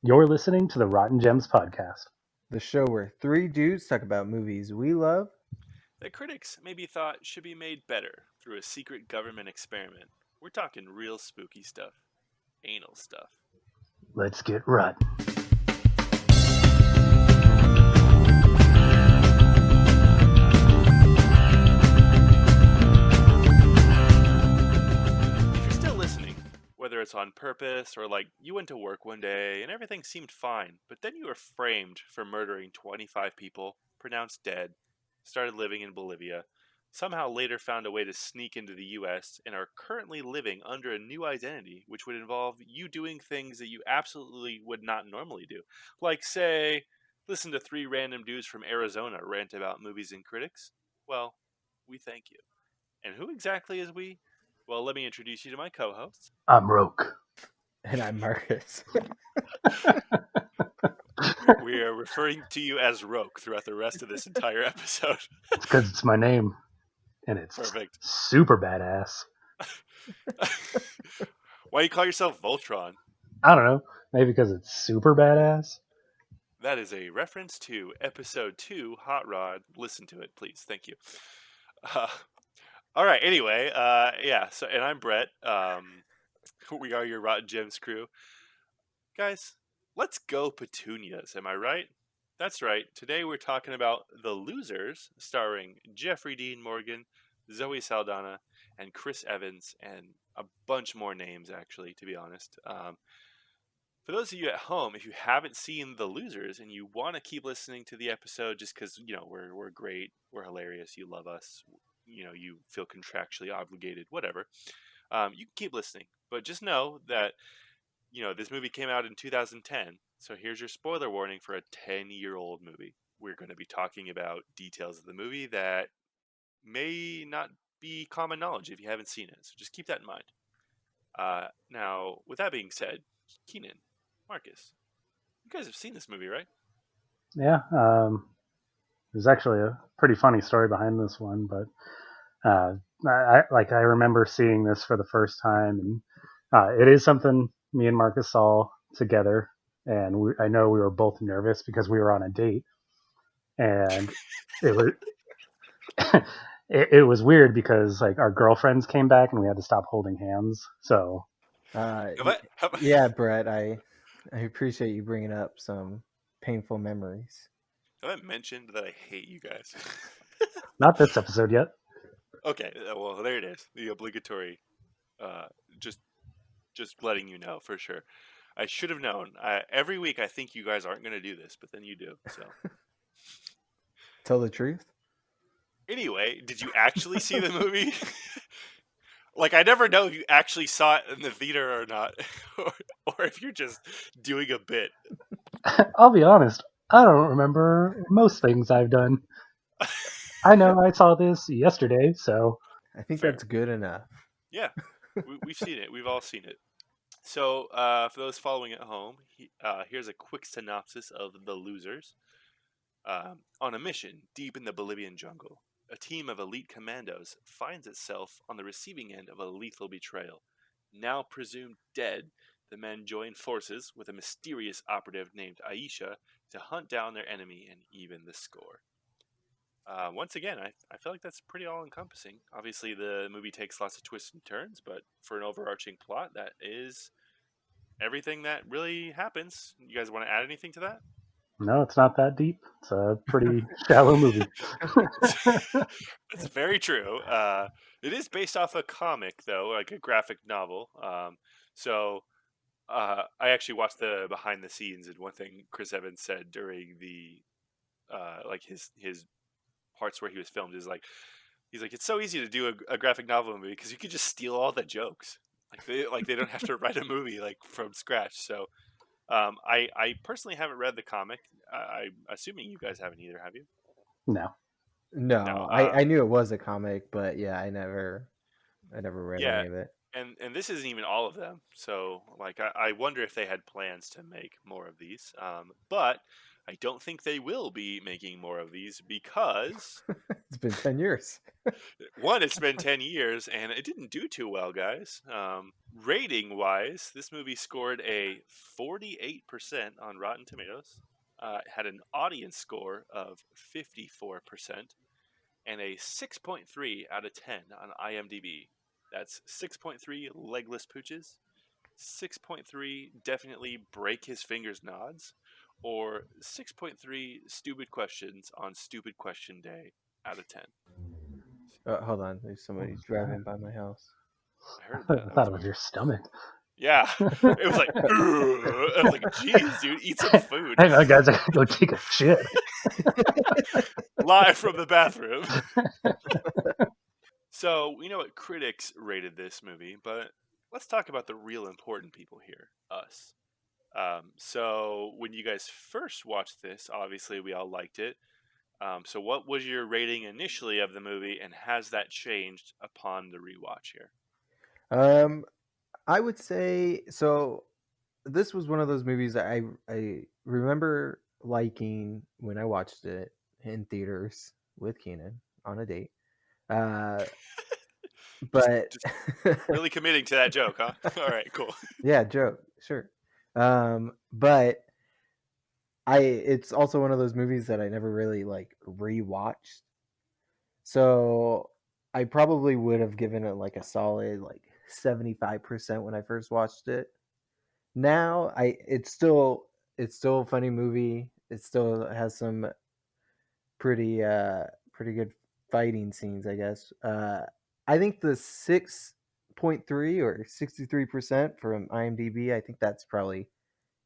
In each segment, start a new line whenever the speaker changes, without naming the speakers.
You're listening to the Rotten Gems podcast.
The show where three dudes talk about movies we love.
that critics maybe thought should be made better through a secret government experiment. We're talking real spooky stuff, anal stuff.
Let's get rotten.
If you're still listening, whether it's on purpose or like you went to work one day and everything seemed fine, but then you were framed for murdering 25 people, pronounced dead, started living in Bolivia, somehow later found a way to sneak into the US, and are currently living under a new identity, which would involve you doing things that you absolutely would not normally do. Like, say, listen to three random dudes from Arizona rant about movies and critics. Well, we thank you. And who exactly is we? Well, let me introduce you to my co-hosts.
I'm Roke.
And I'm Marcus.
We are referring to you as Roke throughout the rest of this entire episode.
It's because it's my name, and it's
Perfect.
super badass.
Why you call yourself Voltron?
I don't know. Maybe because it's super badass.
That is a reference to episode 2, Hot Rod. Listen to it, please. Thank you. All right. Anyway, So, and I'm Brett. We are your Rotten Gems crew, guys. Let's go petunias. Am I right? That's right. Today we're talking about The Losers, starring Jeffrey Dean Morgan, Zoe Saldana, and Chris Evans, and a bunch more names, actually, to be honest. For those of you at home, if you haven't seen The Losers and you want to keep listening to the episode just because, we're great, we're hilarious, you love us, you feel contractually obligated, whatever, you can keep listening. But just know that, this movie came out in 2010, so here's your spoiler warning for a 10-year-old movie. We're going to be talking about details of the movie that may not be common knowledge if you haven't seen it, so just keep that in mind. Now, with that being said, Keenan, Marcus, you guys have seen this movie, right?
Yeah. There's actually a pretty funny story behind this one, but I remember seeing this for the first time, and it is something me and Marcus saw together, and I know we were both nervous because we were on a date, and it was it was weird because like our girlfriends came back and we had to stop holding hands. So
Yeah, Brett, I appreciate you bringing up some painful memories.
Have I mentioned that I hate you guys?
Not this episode yet.
Okay, well, there it is. The obligatory, just letting you know for sure. I should have known. Every week I think you guys aren't going to do this, but then you do. So,
Tell the truth?
Anyway, did you actually see the movie? Like, I never know if you actually saw it in the theater or not, or if you're just doing a bit.
I'll be honest. I don't remember most things I've done. I know I saw this yesterday, so
I think
Fair.
that's good enough.
Yeah, we've seen it. We've all seen it. So, for those following at home, here's a quick synopsis of The Losers. On a mission deep in the Bolivian jungle, a team of elite commandos finds itself on the receiving end of a lethal betrayal. Now presumed dead, the men join forces with a mysterious operative named Aisha to hunt down their enemy and even the score. Once again, I feel like that's pretty all-encompassing. Obviously, the movie takes lots of twists and turns, but for an overarching plot, that is everything that really happens. You guys want to add anything to that?
no, it's not that deep. It's a pretty shallow movie.
It's very true. It is based off a comic, though, like a graphic novel. I actually watched the behind the scenes, and one thing Chris Evans said during the his parts where he was filmed is he's like, it's so easy to do a graphic novel movie because you could just steal all the jokes. They don't have to write a movie like from scratch. So I personally haven't read the comic. I'm assuming you guys haven't either, have you?
No.
No, I knew it was a comic, but yeah, I never read any of it.
And this isn't even all of them. So like I wonder if they had plans to make more of these. But I don't think they will be making more of these because
It's been 10 years.
one, it's been 10 years and it didn't do too well, guys. Rating wise, this movie scored a 48% on Rotten Tomatoes. It had an audience score of 54% and a 6.3 out of 10 on IMDb. That's 6.3 legless pooches, 6.3 definitely break his fingers nods, or 6.3 stupid questions on stupid question day out of 10.
Hold on, there's somebody driving by my house.
I heard that.
I thought it was your stomach.
Yeah, it was like, I was like, geez, dude, eat some food.
Hang on, guys, I gotta go take a shit.
Live from the bathroom. So, we know what critics rated this movie, but let's talk about the real important people here, us. So, when you guys first watched this, obviously we all liked it. So, what was your rating initially of the movie, and has that changed upon the rewatch here?
I would say so. This was one of those movies that I remember liking when I watched it in theaters with Keenan on a date. But
just really committing to that joke, huh? All right, cool.
Yeah, joke, sure. But it's also one of those movies that I never really like rewatched. So I probably would have given it like a solid like 75% when I first watched it. Now it's still a funny movie. It still has some pretty good fighting scenes, I guess. I think the 6.3 or 63% from IMDb, I think that's probably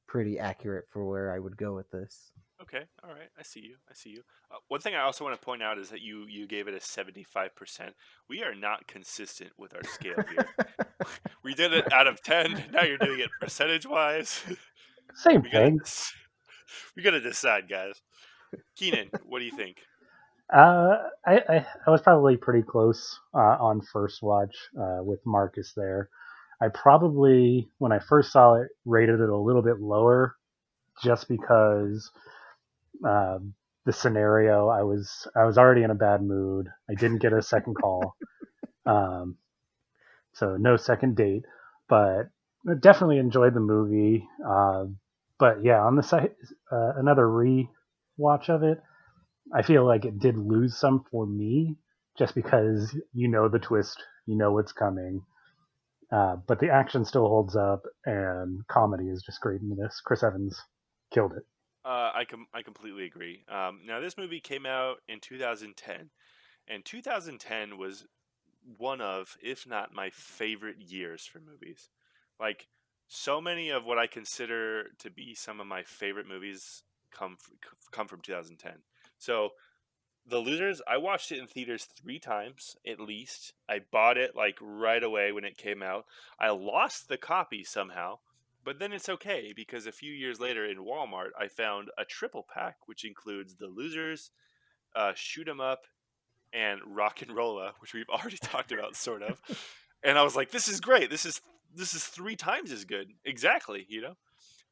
pretty accurate for where I would go with this.
Okay, all right, I see you. One thing I also want to point out is that you gave it a 75%. We are not consistent with our scale here. We did it out of 10. Now you're doing it percentage wise.
Same thing.
We gotta decide, guys. Keenan, what do you think?
I was probably pretty close on first watch with Marcus there. I probably, when I first saw it, rated it a little bit lower, just because the scenario. I was already in a bad mood. I didn't get a second call, so no second date. But I definitely enjoyed the movie. But yeah, on the site, another re-watch of it, I feel like it did lose some for me, just because you know the twist, you know what's coming. But the action still holds up, and comedy is just great in this. Chris Evans killed it.
I completely agree. Now this movie came out in 2010, and 2010 was one of, if not my favorite years for movies. Like, so many of what I consider to be some of my favorite movies come from 2010. So, The Losers, I watched it in theaters 3 times at least. I bought it like right away when it came out. I lost the copy somehow, but then it's okay because a few years later in Walmart, I found a triple pack which includes The Losers, Shoot 'Em Up, and Rock and Rolla, which we've already talked about, sort of. And I was like, "This is great. This is 3 times as good." Exactly, you know.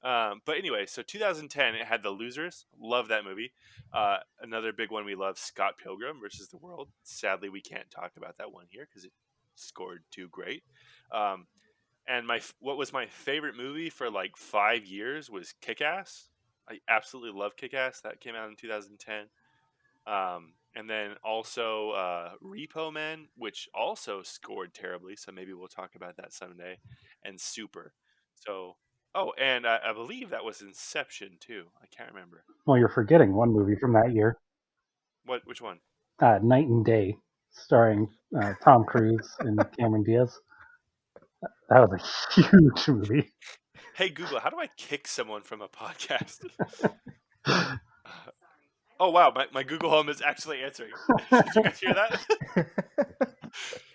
But anyway, so 2010, it had The Losers. Love that movie. Another big one we love, Scott Pilgrim versus the World. Sadly, we can't talk about that one here because it scored too great. And what was my favorite movie for like 5 years was Kick-Ass. I absolutely love Kick-Ass. That came out in 2010. And then also Repo Man, which also scored terribly. So maybe we'll talk about that someday. And Super. So, oh, and I believe that was Inception too. I can't remember.
Well, you're forgetting one movie from that year.
Which one?
Night and Day, starring Tom Cruise and Cameron Diaz. That was a huge movie.
Hey Google, how do I kick someone from a podcast? Oh wow, my Google Home is actually answering. Did you guys hear that?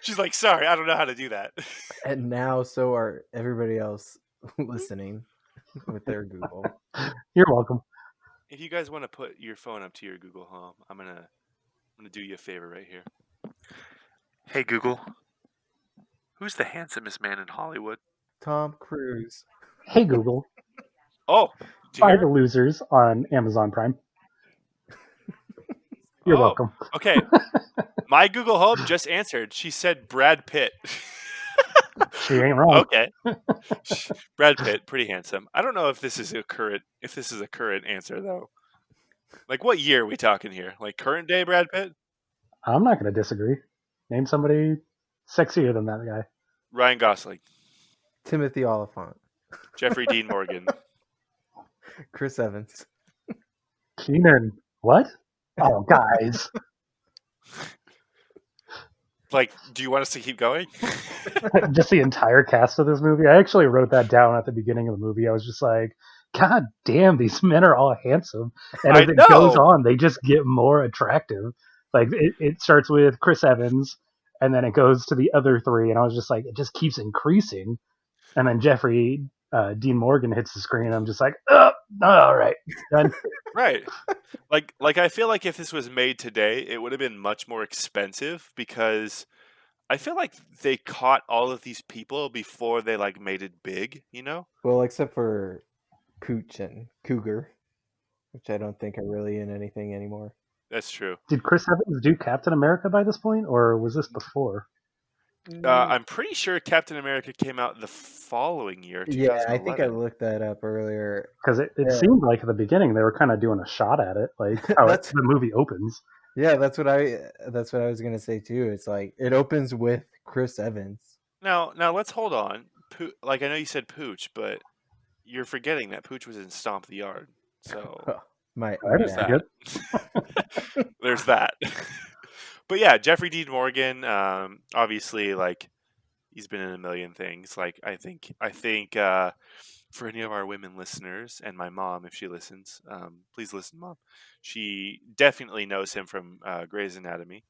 She's like, sorry, I don't know how to do that.
And now so are everybody else listening with their Google.
You're welcome.
If you guys want to put your phone up to your Google Home, I'm gonna do you a favor right here. Hey Google, Who's the handsomest man in Hollywood?
Tom Cruise.
Hey Google,
Oh, did you
Find
hear?
the Losers on Amazon Prime. You're
Oh,
welcome.
okay. My Google Home just answered. She said Brad Pitt.
She ain't wrong.
Okay. Brad Pitt, pretty handsome. I don't know if this is a current answer though. Like, what year are we talking here? Like current day Brad Pitt?
I'm not going to disagree. Name somebody sexier than that guy.
Ryan Gosling,
Timothy Oliphant.
Jeffrey Dean Morgan.
Chris Evans.
Keenan. What? Oh, guys.
Like, do you want us to keep going?
Just the entire cast of this movie. I actually wrote that down at the beginning of the movie. I was just like, God damn, these men are all handsome. And as
I
it
know.
goes on, they just get more attractive. Like, it starts with Chris Evans, and then it goes to the other three, and I was just like, it just keeps increasing. And then Jeffrey Dean Morgan hits the screen, I'm just like, oh, all right, done.
Right. Like I feel like if this was made today, it would have been much more expensive because I feel like they caught all of these people before they like made it big, you know?
Well, except for Pooch and Cougar, which I don't think are really in anything anymore.
That's true.
Did Chris Evans do Captain America by this point, or was this before?
I'm pretty sure Captain America came out the following year, 2011.
Yeah, I think I looked that up earlier.
Because it
Yeah.
seemed like at the beginning they were kind of doing a shot at it, like how the movie opens.
Yeah, that's what I was gonna say too. It's like it opens with Chris Evans.
Now let's hold on. Like I know you said Pooch, but you're forgetting that Pooch was in Stomp the Yard. So
There's
that. There's that. But yeah, Jeffrey Dean Morgan, obviously, like he's been in a million things. Like I think for any of our women listeners and my mom, if she listens, please listen, Mom. She definitely knows him from Grey's Anatomy,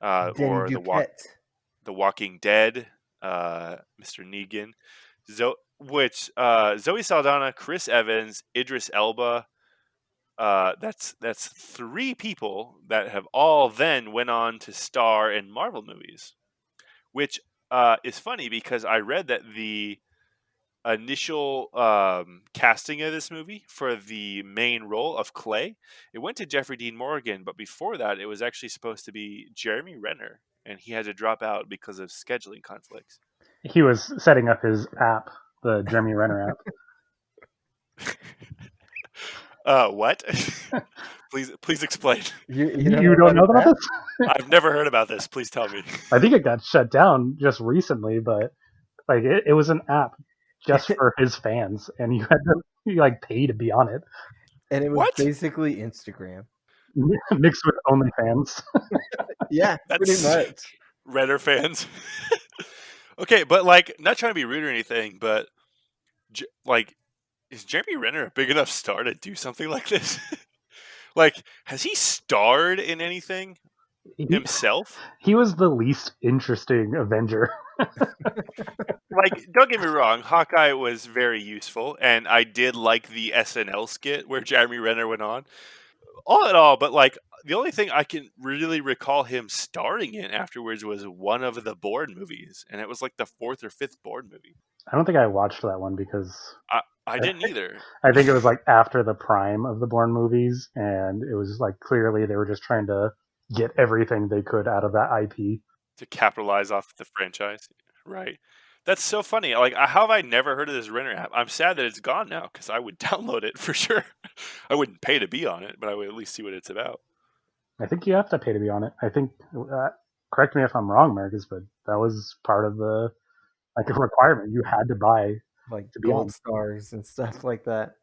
or the Walking Dead, Mr. Negan, Zoe Saldana, Chris Evans, Idris Elba. That's three people that have all then went on to star in Marvel movies, which is funny because I read that the initial casting of this movie for the main role of Clay, it went to Jeffrey Dean Morgan, but before that it was actually supposed to be Jeremy Renner, and he had to drop out because of scheduling conflicts.
He was setting up his app, the Jeremy Renner app.
What? Please explain.
You don't know about this?
I've never heard about this. Please tell me.
I think it got shut down just recently, but like it was an app just for his fans, and you had to like pay to be on it.
And it was basically Instagram
mixed with OnlyFans.
Yeah, pretty much.
Renner fans. Okay, but like, not trying to be rude or anything, but like, is Jeremy Renner a big enough star to do something like this? Like, has he starred in anything himself?
He was the least interesting Avenger.
Like, don't get me wrong, Hawkeye was very useful, and I did like the SNL skit where Jeremy Renner went on. All in all, but like, the only thing I can really recall him starring in afterwards was one of the Bourne movies, and it was like the fourth or fifth Bourne movie.
I don't think I watched that one because
I didn't either.
I think it was like after the prime of the Bourne movies, and it was like clearly they were just trying to get everything they could out of that IP
to capitalize off the franchise. Right. That's so funny. Like, how have I never heard of this Renner app? I'm sad that it's gone now because I would download it for sure. I wouldn't pay to be on it, but I would at least see what it's about. I
think you have to pay to be on it. I think, correct me if I'm wrong, Marcus, but that was part of the like a requirement. You had to buy
like
to be
gold
on
stars and stuff like that.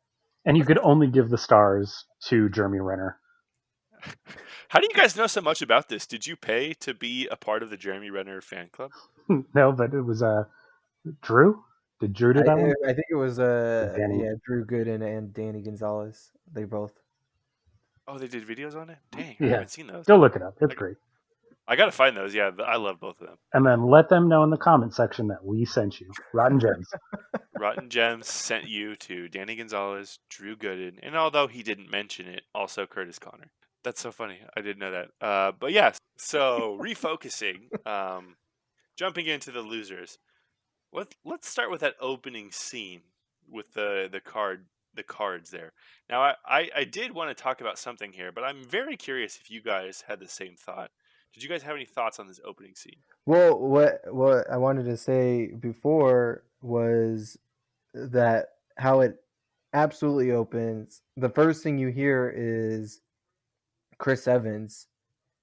And you could only give the stars to Jeremy Renner.
How do you guys know so much about this? Did you pay to be a part of the Jeremy Renner fan club?
No, but it was Drew. Did Drew do that one?
I think it was Drew Gooden and Danny Gonzalez. They both.
Oh, they did videos on it? Dang,
yeah.
I haven't seen those.
Go look it up. It's great.
I gotta find those. Yeah, I love both of them.
And then let them know in the comment section that we sent you. Rotten Gems.
Rotten Gems sent you to Danny Gonzalez, Drew Gooden, and although he didn't mention it, also Curtis Connor. That's so funny. I didn't know that. But yes, so refocusing. jumping into the losers. Let's start with that opening scene with the cards there. Now I did want to talk about something here, but I'm very curious if you guys had the same thought. Did you guys have any thoughts on this opening scene?
Well, what I wanted to say before was that how it absolutely opens. The first thing you hear is Chris Evans,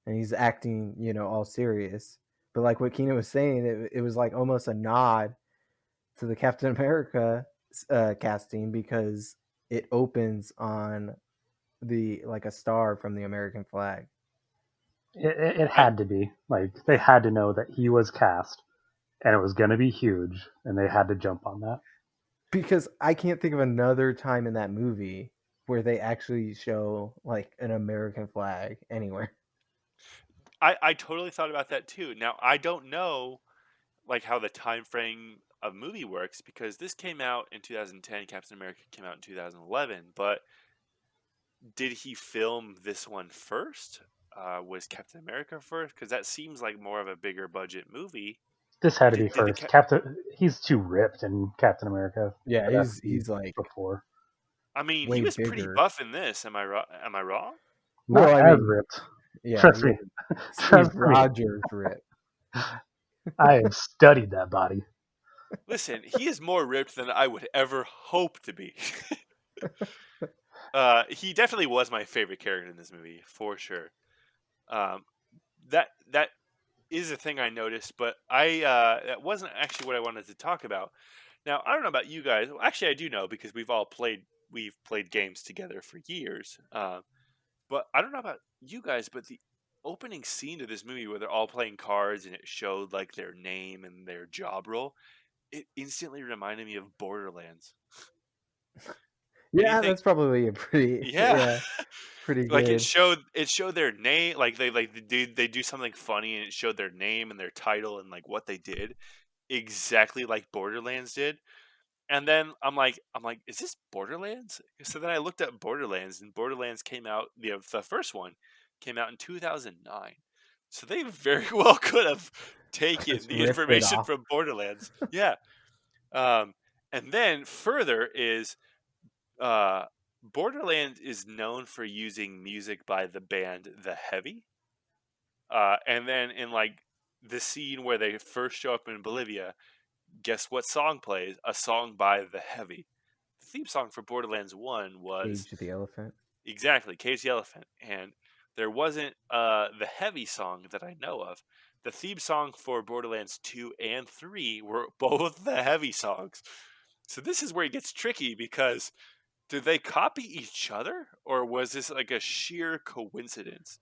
and he's acting, all serious. But like what Keena was saying, it was like almost a nod to the Captain America casting, because it opens on the like a star from the American flag.
It had to be. Like, they had to know that he was cast and it was going to be huge, and they had to jump on that.
Because I can't think of another time in that movie where they actually show like an American flag anywhere.
I totally thought about that too. Now I don't know like how the time frame of movie works, because this came out in 2010, Captain America came out in 2011, but did he film this one first? Was Captain America first? Because that seems like more of a bigger budget movie.
This had to be
Did the
first. Captain, he's too ripped in Captain America.
Yeah,
It has to be
he's like
before.
I mean,
way
he was pretty
bigger.
buff in this. Am I wrong?
Not
Well, I
as
mean,
ripped.
yeah,
Trust me. Trust
Steve
me.
Rogers rip.
I have studied that body.
Listen, he is more ripped than I would ever hope to be. He definitely was my favorite character in this movie, for sure. That is a thing I noticed, but that wasn't actually what I wanted to talk about. Now, I don't know about you guys. Well, actually, I do know, because we've played games together for years. But I don't know about you guys, but the opening scene of this movie where they're all playing cards and it showed like their name and their job role, it instantly reminded me of Borderlands.
Yeah,
Anything?
that's probably a pretty
Yeah.
pretty
Like
good.
it showed their name, like they do something funny and it showed their name and their title and like what they did, exactly like Borderlands did. And then I'm like, is this Borderlands? So then I looked up Borderlands, and Borderlands came out, the first one came out in 2009. So they very well could have taken
Just
the
ripped it
information
off.
from Borderlands. Yeah. And then further is Borderlands is known for using music by the band The Heavy. And then in like the scene where they first show up in Bolivia, guess what song plays? A song by The Heavy. The theme song for Borderlands 1 was
Cage the elephant.
exactly Cage the Elephant. And there wasn't The Heavy song that I know of. The theme song for Borderlands 2 and 3 were both The Heavy songs. So this is where it gets tricky, because did they copy each other, or was this like a sheer coincidence?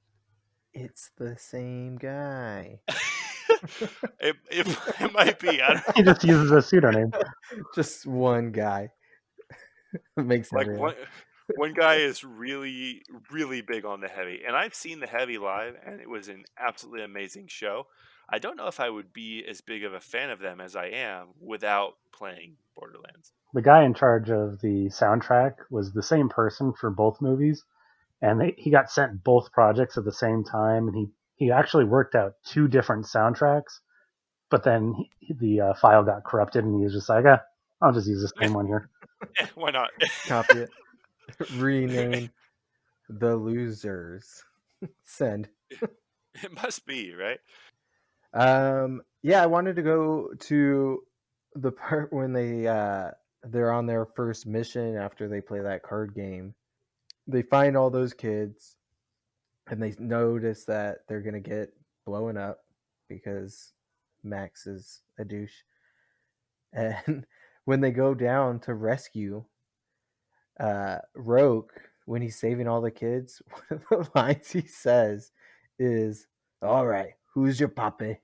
It's the same guy.
it might be. I
He
don't know.
just uses a pseudonym.
Just one guy makes
Like
everyone.
one guy is really, really big on The Heavy, and I've seen The Heavy live, and it was an absolutely amazing show. I don't know if I would be as big of a fan of them as I am without playing Borderlands.
The guy in charge of the soundtrack was the same person for both movies, and he got sent both projects at the same time, and he actually worked out two different soundtracks, but then the file got corrupted, and he was just like, I'll just use the same one here.
Why not?
Copy it. Rename The Losers. Send.
It must be, right?
Yeah, I wanted to go to the part when they're on their first mission after they play that card game. They find all those kids, and they notice that they're gonna get blown up because Max is a douche. And when they go down to rescue Roke, when he's saving all the kids, one of the lines he says is, "All right, who's your papi?"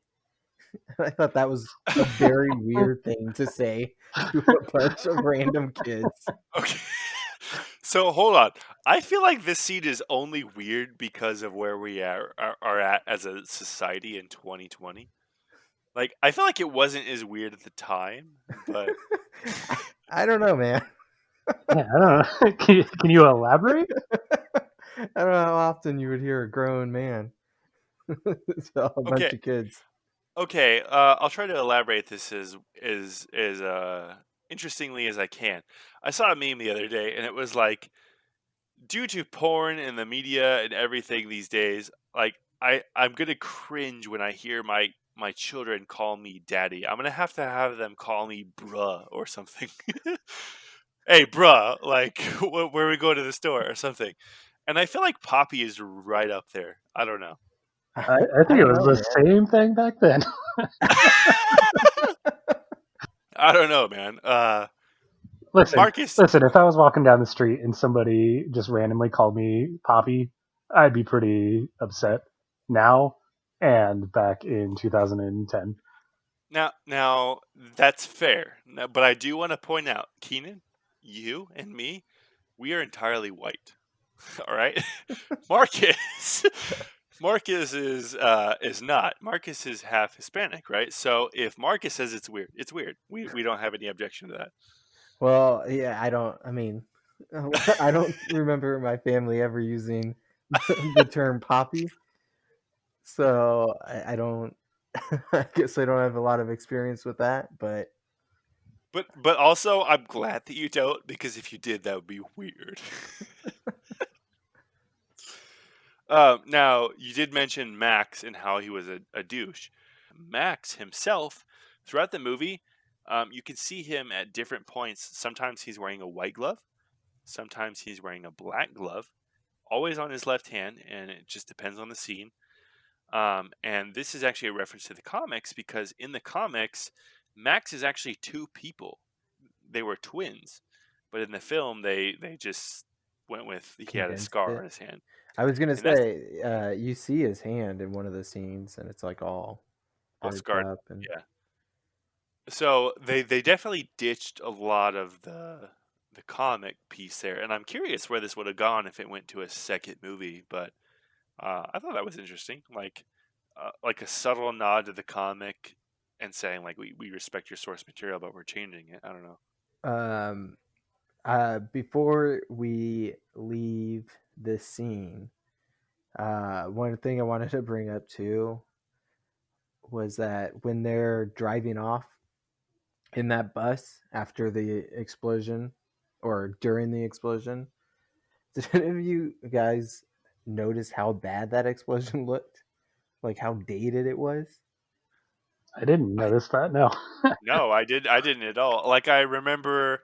I thought that was a very weird thing to say to a bunch of random kids.
Okay. So hold on. I feel like this scene is only weird because of where we are at as a society in 2020. Like, I feel like it wasn't as weird at the time, but
I don't know, man.
Yeah, I don't know. Can you elaborate?
I don't know how often you would hear a grown man tell a bunch
okay.
of kids.
Okay, I'll try to elaborate this as interestingly as I can. I saw a meme the other day, and it was like, due to porn and the media and everything these days, like I'm gonna cringe when I hear my children call me daddy. I'm gonna have them call me bruh or something. Hey, bruh, like where we go to the store or something. And I feel like Poppy is right up there. I don't know.
I
I
think it
don't
was
know,
the
man.
same thing back then.
I don't know, man.
Listen,
Marcus,
listen. If I was walking down the street and somebody just randomly called me Poppy, I'd be pretty upset now and back in 2010.
now that's fair. Now, but I do want to point out, Keenan, you and me, we are entirely white. All right, Marcus. Marcus is not. Marcus is half Hispanic, right? So if Marcus says it's weird, it's weird. We don't have any objection to that.
Well, yeah, I don't. I mean, I don't remember my family ever using the term "poppy," so I don't. I guess I don't have a lot of experience with that, but
But also, I'm glad that you don't, because if you did, that would be weird. Now, you did mention Max and how he was a douche. Max himself, throughout the movie, you can see him at different points. Sometimes he's wearing a white glove, sometimes he's wearing a black glove, always on his left hand, and it just depends on the scene. And this is actually a reference to the comics because in the comics, Max is actually two people. They were twins, but in the film, they just went with he had a
condensed
scar
it.
on his hand,
I was gonna
and that's
say, you see his hand in one of the scenes, and it's like all
all
burnt
scarred.
up, and
Yeah. So they definitely ditched a lot of the comic piece there, and I'm curious where this would have gone if it went to a second movie. But I thought that was interesting, like a subtle nod to the comic, and saying like we respect your source material, but we're changing it. I don't know.
um, before we leave this scene, one thing I wanted to bring up too was that when they're driving off in that bus after the explosion or during the explosion, did any of you guys notice how bad that explosion looked? Like how dated it was?
I didn't
I
notice that. No.
No, I didn't at all. Like I remember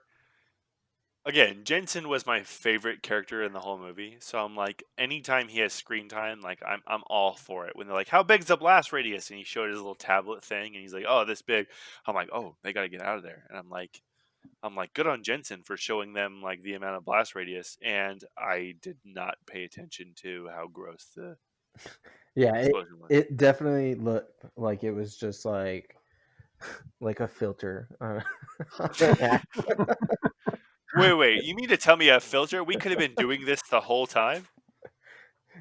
again, Jensen was my favorite character in the whole movie. So I'm like, anytime he has screen time, like I'm all for it. When they're like, "How big's the blast radius?" and he showed his little tablet thing, and he's like, "Oh, this big." I'm like, "Oh, they got to get out of there." And I'm like, good on Jensen for showing them like the amount of blast radius. And I did not pay attention to how gross the
Yeah,
explosion was.
it definitely looked like it was just like a filter on their hat.
Wait, you mean to tell me a filter? We could have been doing this the whole time.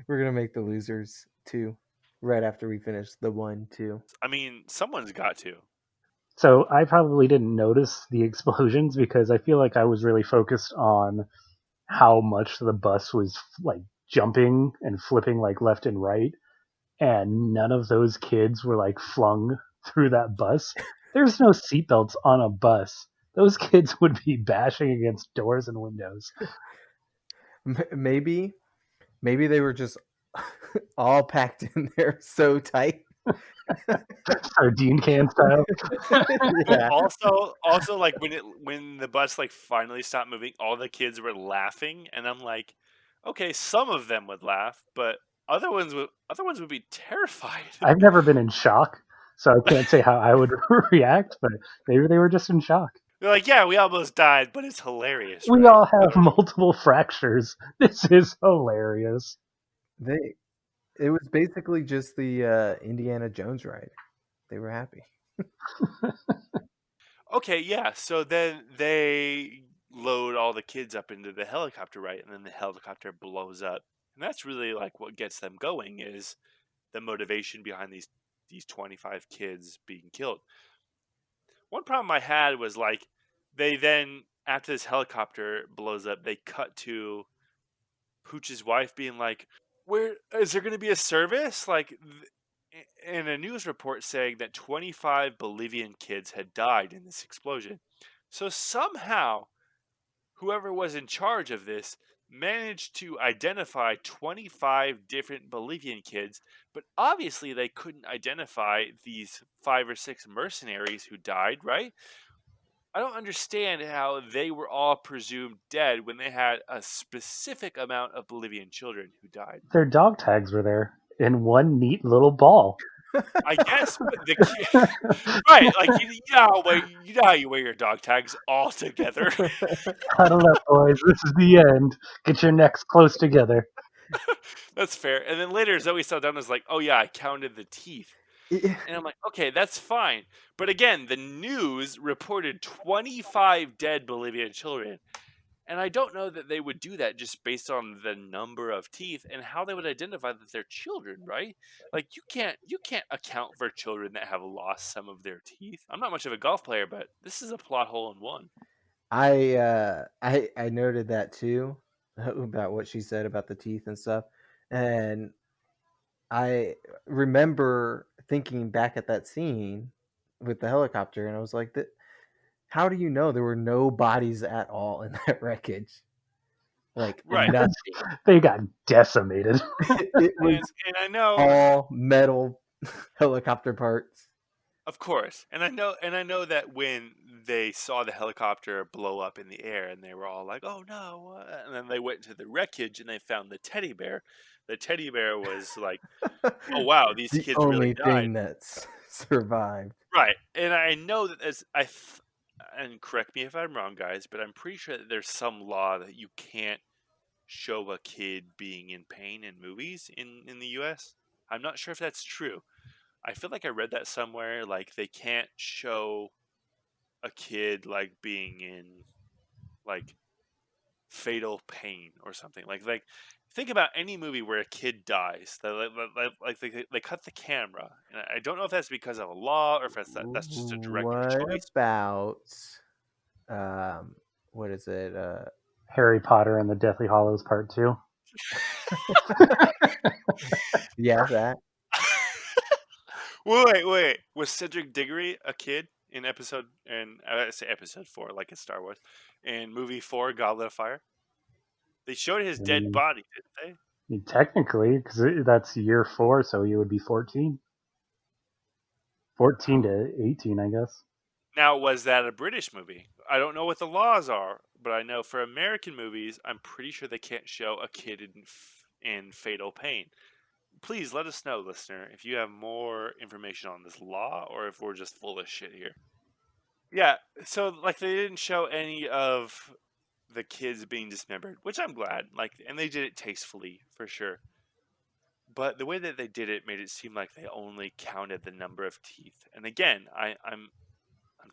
We're gonna make the losers too, right after we finish the 1, 2.
I mean, someone's got to.
So I probably didn't notice the explosions because I feel like I was really focused on how much the bus was like jumping and flipping like left and right, and none of those kids were like flung through that bus. There's no seatbelts on a bus. Those kids would be bashing against doors and windows.
Maybe they were just all packed in there so tight.
Sardine can style.
Yeah.
Also, like when the bus like finally stopped moving, all the kids were laughing, and I'm like, okay, some of them would laugh, but other ones would be terrified.
I've never been in shock, so I can't say how I would react, but maybe they were just in shock.
They're like, yeah, we almost died, but it's hilarious,
We
right?
all
I
have
don't know.
multiple fractures. This is hilarious.
They it was basically just the Indiana Jones ride. They were happy.
Okay, yeah. So then they load all the kids up into the helicopter, right? And then the helicopter blows up, and that's really like what gets them going is the motivation behind these 25 kids being killed. One problem I had was like they then after this helicopter blows up, they cut to Pooch's wife being like, "Where is there going to be a service?" Like and a news report saying that 25 Bolivian kids had died in this explosion. So somehow, whoever was in charge of this managed to identify 25 different Bolivian kids, but obviously they couldn't identify these 5 or 6 mercenaries who died, right? I don't understand how they were all presumed dead when they had a specific amount of Bolivian children who died.
Their dog tags were there in one neat little ball.
I guess, but the kid, right? Like you know how you wear your dog tags all together.
Huddle up, boys. This is the end. Get your necks close together.
That's fair. And then later, Zoe Saldana's like, "Oh yeah, I counted the teeth," and I'm like, "Okay, that's fine." But again, the news reported 25 dead Bolivian children. And I don't know that they would do that just based on the number of teeth and how they would identify that they're children, right? Like you can't account for children that have lost some of their teeth. I'm not much of a golf player, but this is a plot hole in one.
I noted that too about what she said about the teeth and stuff, and I remember thinking back at that scene with the helicopter, and I was like, how do you know there were no bodies at all in that wreckage? Like,
Right.
nothing.
They got decimated.
It was
And I know,
all metal helicopter parts.
of course, and I know that when they saw the helicopter blow up in the air, and they were all like, "Oh no!" And then they went to the wreckage and they found the teddy bear. The teddy bear was like, "Oh wow, these
The
kids really
only
died."
thing that's survived.
Right, and I know that and correct me if I'm wrong, guys, but I'm pretty sure that there's some law that you can't show a kid being in pain in movies in the U.S. I'm not sure if that's true. I feel like I read that somewhere. Like they can't show a kid like being in like fatal pain or something. Like think about any movie where a kid dies. They cut the camera, and I don't know if that's because of a law or if that's just a director's
What
choice.
about what is it?
Harry Potter and the Deathly Hallows Part 2.
Yeah, that.
Wait. Was Cedric Diggory a kid in I say episode 4, like in Star Wars, in movie 4, Goblet of Fire? They showed his dead body, didn't they?
Technically, because that's year 4, so you would be 14. 14 to 18, I guess.
Now, was that a British movie? I don't know what the laws are, but I know for American movies, I'm pretty sure they can't show a kid in fatal pain. Please let us know, listener, if you have more information on this law or if we're just full of shit here. Yeah, so like they didn't show any of the kids being dismembered, which I'm glad. And they did it tastefully for sure. But the way that they did it made it seem like they only counted the number of teeth. And again, I'm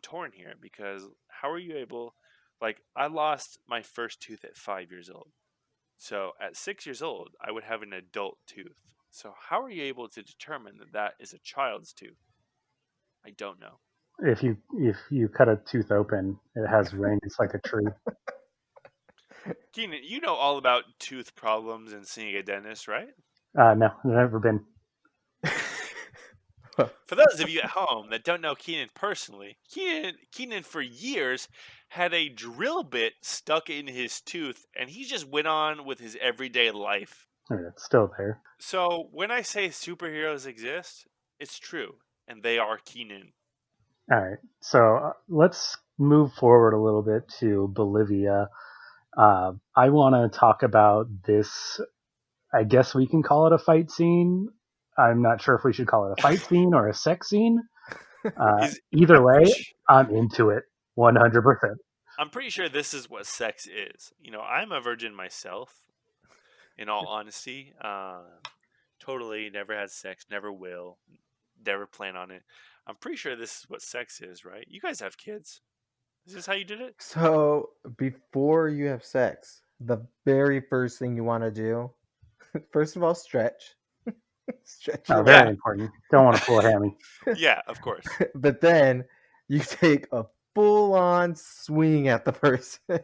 torn here because how are you able? Like I lost my first tooth at 5 years old, so at 6 years old I would have an adult tooth. So how are you able to determine that that is a child's tooth? I don't know.
If you cut a tooth open, it has rings like a tree.
Keenan, you know all about tooth problems and seeing a dentist, right?
No, I've never been.
For those of you at home that don't know Keenan personally, Keenan for years had a drill bit stuck in his tooth, and he just went on with his everyday life.
I mean, it's still there.
So when I say superheroes exist, it's true, and they are Keenan.
All right, so let's move forward a little bit to Bolivia. I want to talk about this. I guess we can call it a fight scene. I'm not sure if we should call it a fight scene or a sex scene. Either way, I'm into it 100%.
I'm pretty sure this is what sex is. You know, I'm a virgin myself, in all honesty. Totally never had sex, never will, never plan on it. I'm pretty sure this is what sex is, right? You guys have kids. Is this how you did it?
So before you have sex, the very first thing you want to do, first of all, stretch. Stretch.
Oh, very important. Don't want to pull a hammy.
Yeah, of course.
But then you take a full-on swing at the person.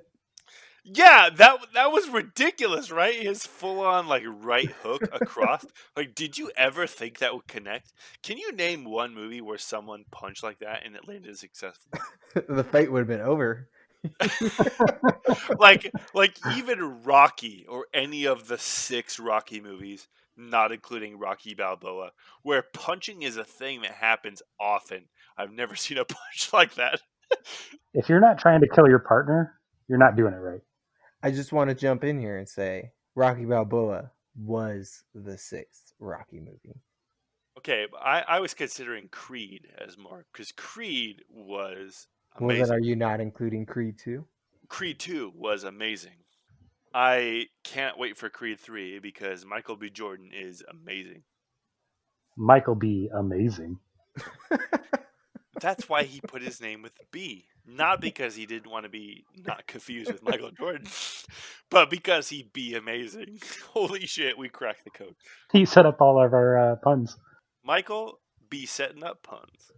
Yeah, that was ridiculous, right? His full on like right hook across. Like, did you ever think that would connect? Can you name one movie where someone punched like that and it landed successfully?
The fight would have been over.
Like even Rocky or any of the 6 Rocky movies, not including Rocky Balboa, where punching is a thing that happens often. I've never seen a punch like that.
If you're not trying to kill your partner, you're not doing it right.
I just want to jump in here and say Rocky Balboa was the 6th Rocky movie.
Okay, but I was considering Creed as more because Creed was
Well, then
amazing.
are you not including Creed 2?
Creed 2 was amazing. I can't wait for Creed 3 because Michael B. Jordan is amazing.
Michael B. Amazing.
That's why he put his name with B. Not because he didn't want to be not confused with Michael Jordan, but because he'd be amazing. Holy shit, we cracked the code.
He set up all of our puns.
Michael be setting up puns.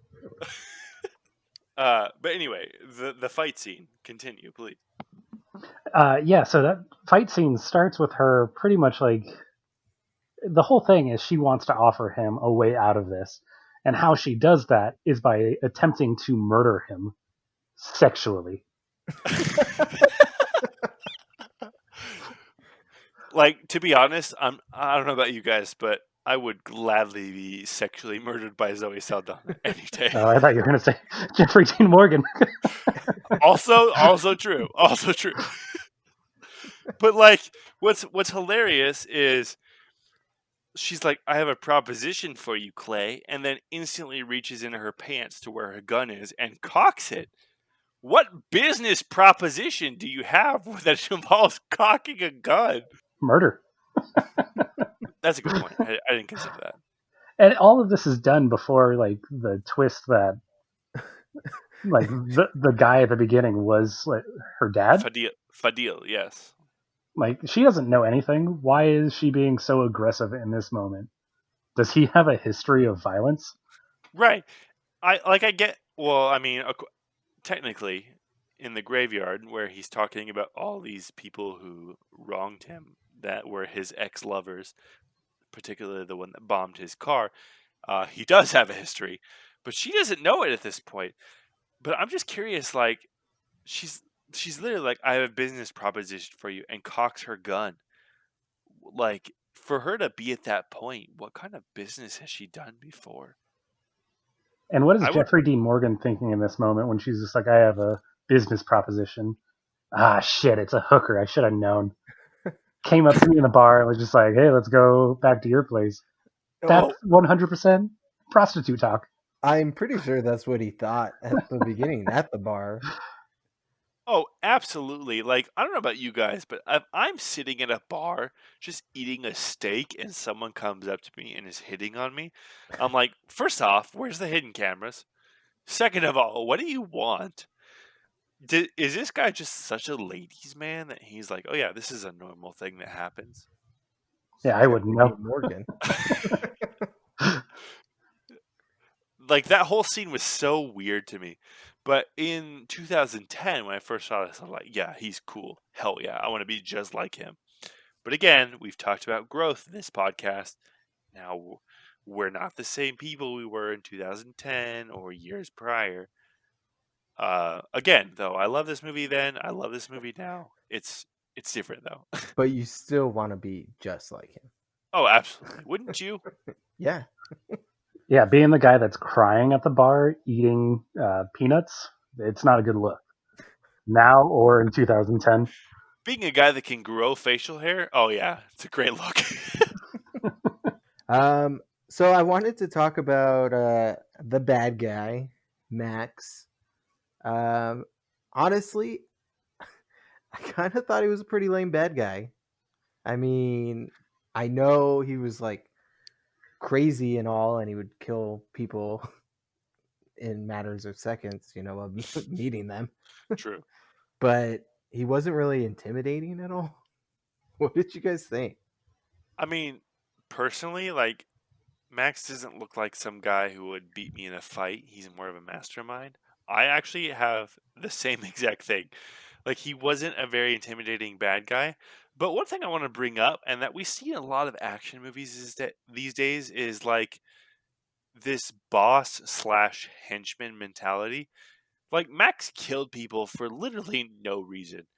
But anyway, the fight scene. Continue, please.
Yeah, so that fight scene starts with her pretty much like the whole thing is she wants to offer him a way out of this. And how she does that is by attempting to murder him sexually.
Like, to be honest, I don't know about you guys, but I would gladly be sexually murdered by Zoe Saldana any day.
Oh, I thought you were going to say Jeffrey Dean Morgan.
Also true. Also true. But like, what's hilarious is she's like, "I have a proposition for you, Clay," and then instantly reaches into her pants to where her gun is and cocks it. What business proposition do you have that involves cocking a gun?
Murder.
That's a good point. I didn't consider that.
And all of this is done before like the twist that like the guy at the beginning was like her dad.
Fadil, yes.
Like she doesn't know anything. Why is she being so aggressive in this moment? Does he have a history of violence?
Right. I get. Well, I mean, technically, in the graveyard where he's talking about all these people who wronged him that were his ex-lovers, particularly the one that bombed his car, he does have a history, but she doesn't know it at this point. But I'm just curious, like, she's literally like, "I have a business proposition for you," and cocks her gun. Like, for her to be at that point, what kind of business has she done before?
And what is
I would.
Jeffrey Dean Morgan thinking in this moment when she's just like, I have a business proposition? Ah, shit, it's a hooker. I should have known. Came up to me in the bar and was just like, hey, let's go back to your place. That's
Well,
100% prostitute talk.
I'm pretty sure that's what he thought at the beginning at the bar.
oh, absolutely. Like, I don't know about you guys, but if I'm sitting at a bar just eating a steak and someone comes up to me and is hitting on me, I'm like, first off, where's the hidden cameras? Second of all, what do you want? Is this guy just such a ladies' man that he's like, oh yeah, this is a normal thing that happens?
Yeah, I wouldn't know.
Morgan.
Like, that whole scene was so weird to me. But in 2010, when I first saw this, I'm like, yeah, he's cool. Hell yeah, I want to be just like him. But again, we've talked about growth in this podcast. Now, we're not the same people we were in 2010 or years prior. Again, though, I love this movie then. I love this movie now. It's different, though.
But you still want to be just like him.
Oh, absolutely. Wouldn't you?
Yeah.
Yeah, being the guy that's crying at the bar eating peanuts, it's not a good look. Now or in 2010.
Being a guy that can grow facial hair, oh yeah, it's a great look.
So I wanted to talk about the bad guy, Max. Honestly, I kind of thought he was a pretty lame bad guy. I mean, I know he was like crazy and all, and he would kill people in matters of seconds, of meeting them.
True.
But he wasn't really intimidating at all. What did you guys think?
I mean, personally, like, Max doesn't look like some guy who would beat me in a fight. He's more of a mastermind. I actually have the same exact thing. Like, he wasn't a very intimidating bad guy. But one thing I want to bring up, and that we see in a lot of action movies is that these days, is like this boss slash henchman mentality. Like, Max killed people for literally no reason.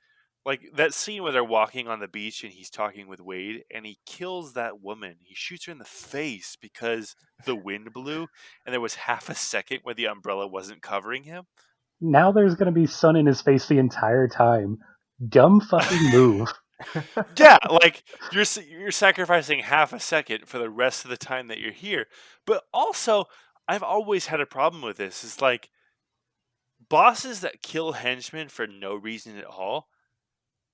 Like that scene where they're walking on the beach and he's talking with Wade and he kills that woman. He shoots her in the face because the wind blew and there was half a second where the umbrella wasn't covering him.
Now there's going to be sun in his face the entire time. Dumb fucking move.
Yeah, like you're sacrificing half a second for the rest of the time that you're here. But also, I've always had a problem with this. It's like bosses that kill henchmen for no reason at all.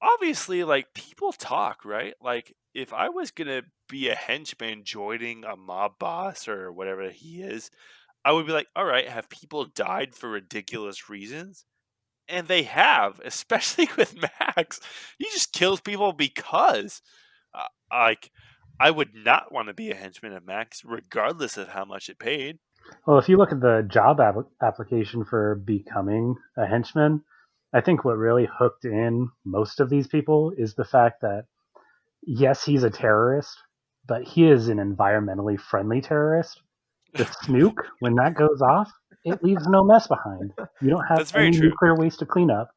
Obviously, like, people talk, right? Like, if I was gonna be a henchman joining a mob boss or whatever he is, I would be like, all right, have people died for ridiculous reasons? And they have, especially with Max. He just kills people because, like, I would not want to be a henchman of Max, regardless of how much it paid.
Well, if you look at the job application for becoming a henchman, I think what really hooked in most of these people is the fact that, yes, he's a terrorist, but he is an environmentally friendly terrorist. The snook, when that goes off, it leaves no mess behind. You don't have
That's very
any
true.
nuclear waste to clean up.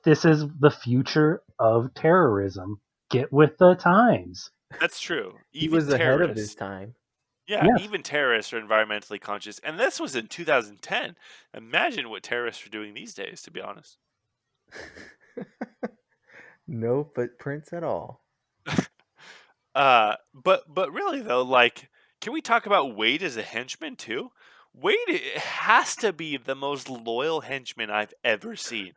This is the future of terrorism. Get with the times.
That's true.
He was ahead of his time.
Yeah,
Yes.
even terrorists are environmentally conscious. And this was in 2010. Imagine what terrorists are doing these days, to be honest.
No footprints at all.
But really though, like, can we talk about Wade as a henchman too? Wade has to be the most loyal henchman I've ever seen.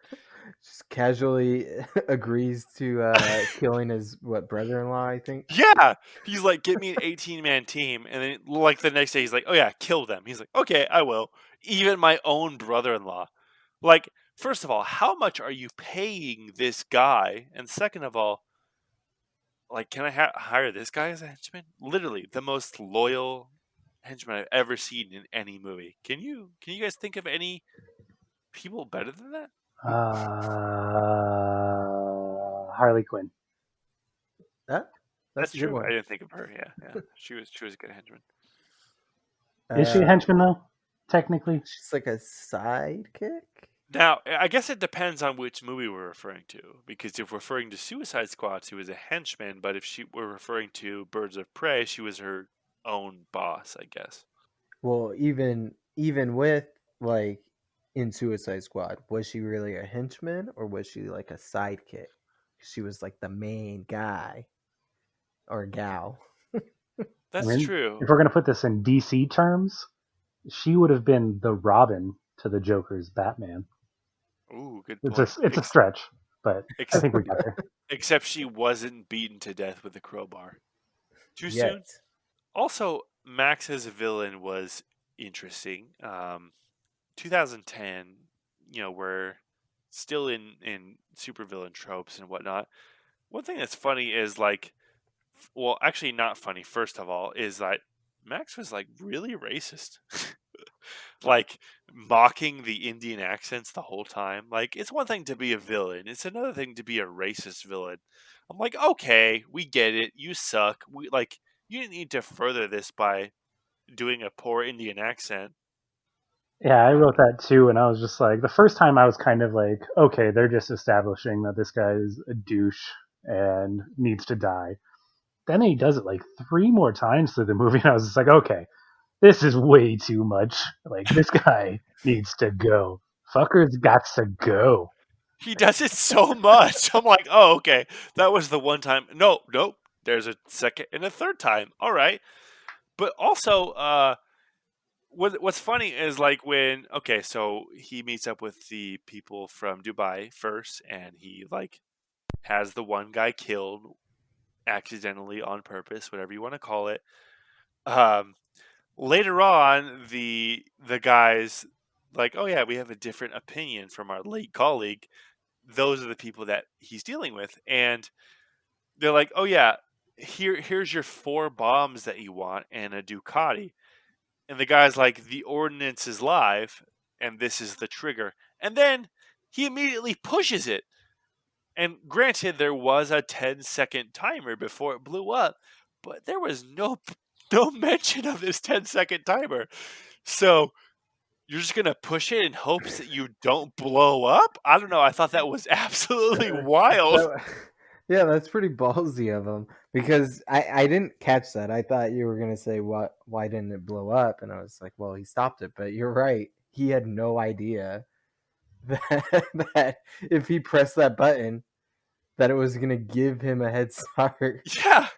Just casually agrees to killing his brother-in-law, I think.
Yeah, he's like, get me an 18-man team, and then like the next day he's like, oh yeah, kill them. He's like, okay, I will. Even my own brother-in-law. Like, first of all, how much are you paying this guy? And second of all, like, can I hire this guy as a henchman? Literally, the most loyal henchman I've ever seen in any movie. Can you guys think of any people better than that?
Harley Quinn.
That's a good
true.
one.
I didn't think of her. Yeah. She was a good henchman.
Is she a henchman though? Technically,
She's like a sidekick.
Now, I guess it depends on which movie we're referring to. Because if we're referring to Suicide Squad, she was a henchman. But if we're referring to Birds of Prey, she was her own boss, I guess.
Well, even with like in Suicide Squad, was she really a henchman or was she like a sidekick? She was like the main guy or gal.
That's true.
If we're going to put this in DC terms, she would have been the Robin to the Joker's Batman.
Ooh, good point.
It's a stretch, but I think we got there.
Except she wasn't beaten to death with a crowbar. Too soon? Also, Max as a villain was interesting. 2010, we're still in supervillain tropes and whatnot. One thing that's funny is like, well, actually not funny. First of all, is that Max was like really racist, like mocking the Indian accents the whole time. Like, it's one thing to be a villain; it's another thing to be a racist villain. I'm like, okay, we get it. You suck. You didn't need to further this by doing a poor Indian accent.
Yeah, I wrote that too, and I was just like, the first time I was kind of like, okay, they're just establishing that this guy is a douche and needs to die. Then he does it like 3 more times through the movie, and I was just like, okay, this is way too much. Like, this guy needs to go. Fucker's got to go.
He does it so much. I'm like, oh, okay, that was the one time. Nope. There's a second and a third time. All right, but also, what's funny is like when so he meets up with the people from Dubai first, and he like has the one guy killed accidentally on purpose, whatever you want to call it. Later on, the guys like, oh yeah, we have a different opinion from our late colleague. Those are the people that he's dealing with, and they're like, oh yeah, here's your 4 bombs that you want and a Ducati. And the guy's like, the ordinance is live, and this is the trigger. And then he immediately pushes it. And granted, there was a 10-second timer before it blew up, but there was no mention of this 10-second timer. So you're just gonna push it in hopes that you don't blow up? I don't know. I thought that was absolutely wild.
Yeah, that's pretty ballsy of him, because I didn't catch that. I thought you were gonna say why didn't it blow up, and I was like, well, he stopped it. But you're right, he had no idea that if he pressed that button, that it was gonna give him a head start.
Yeah.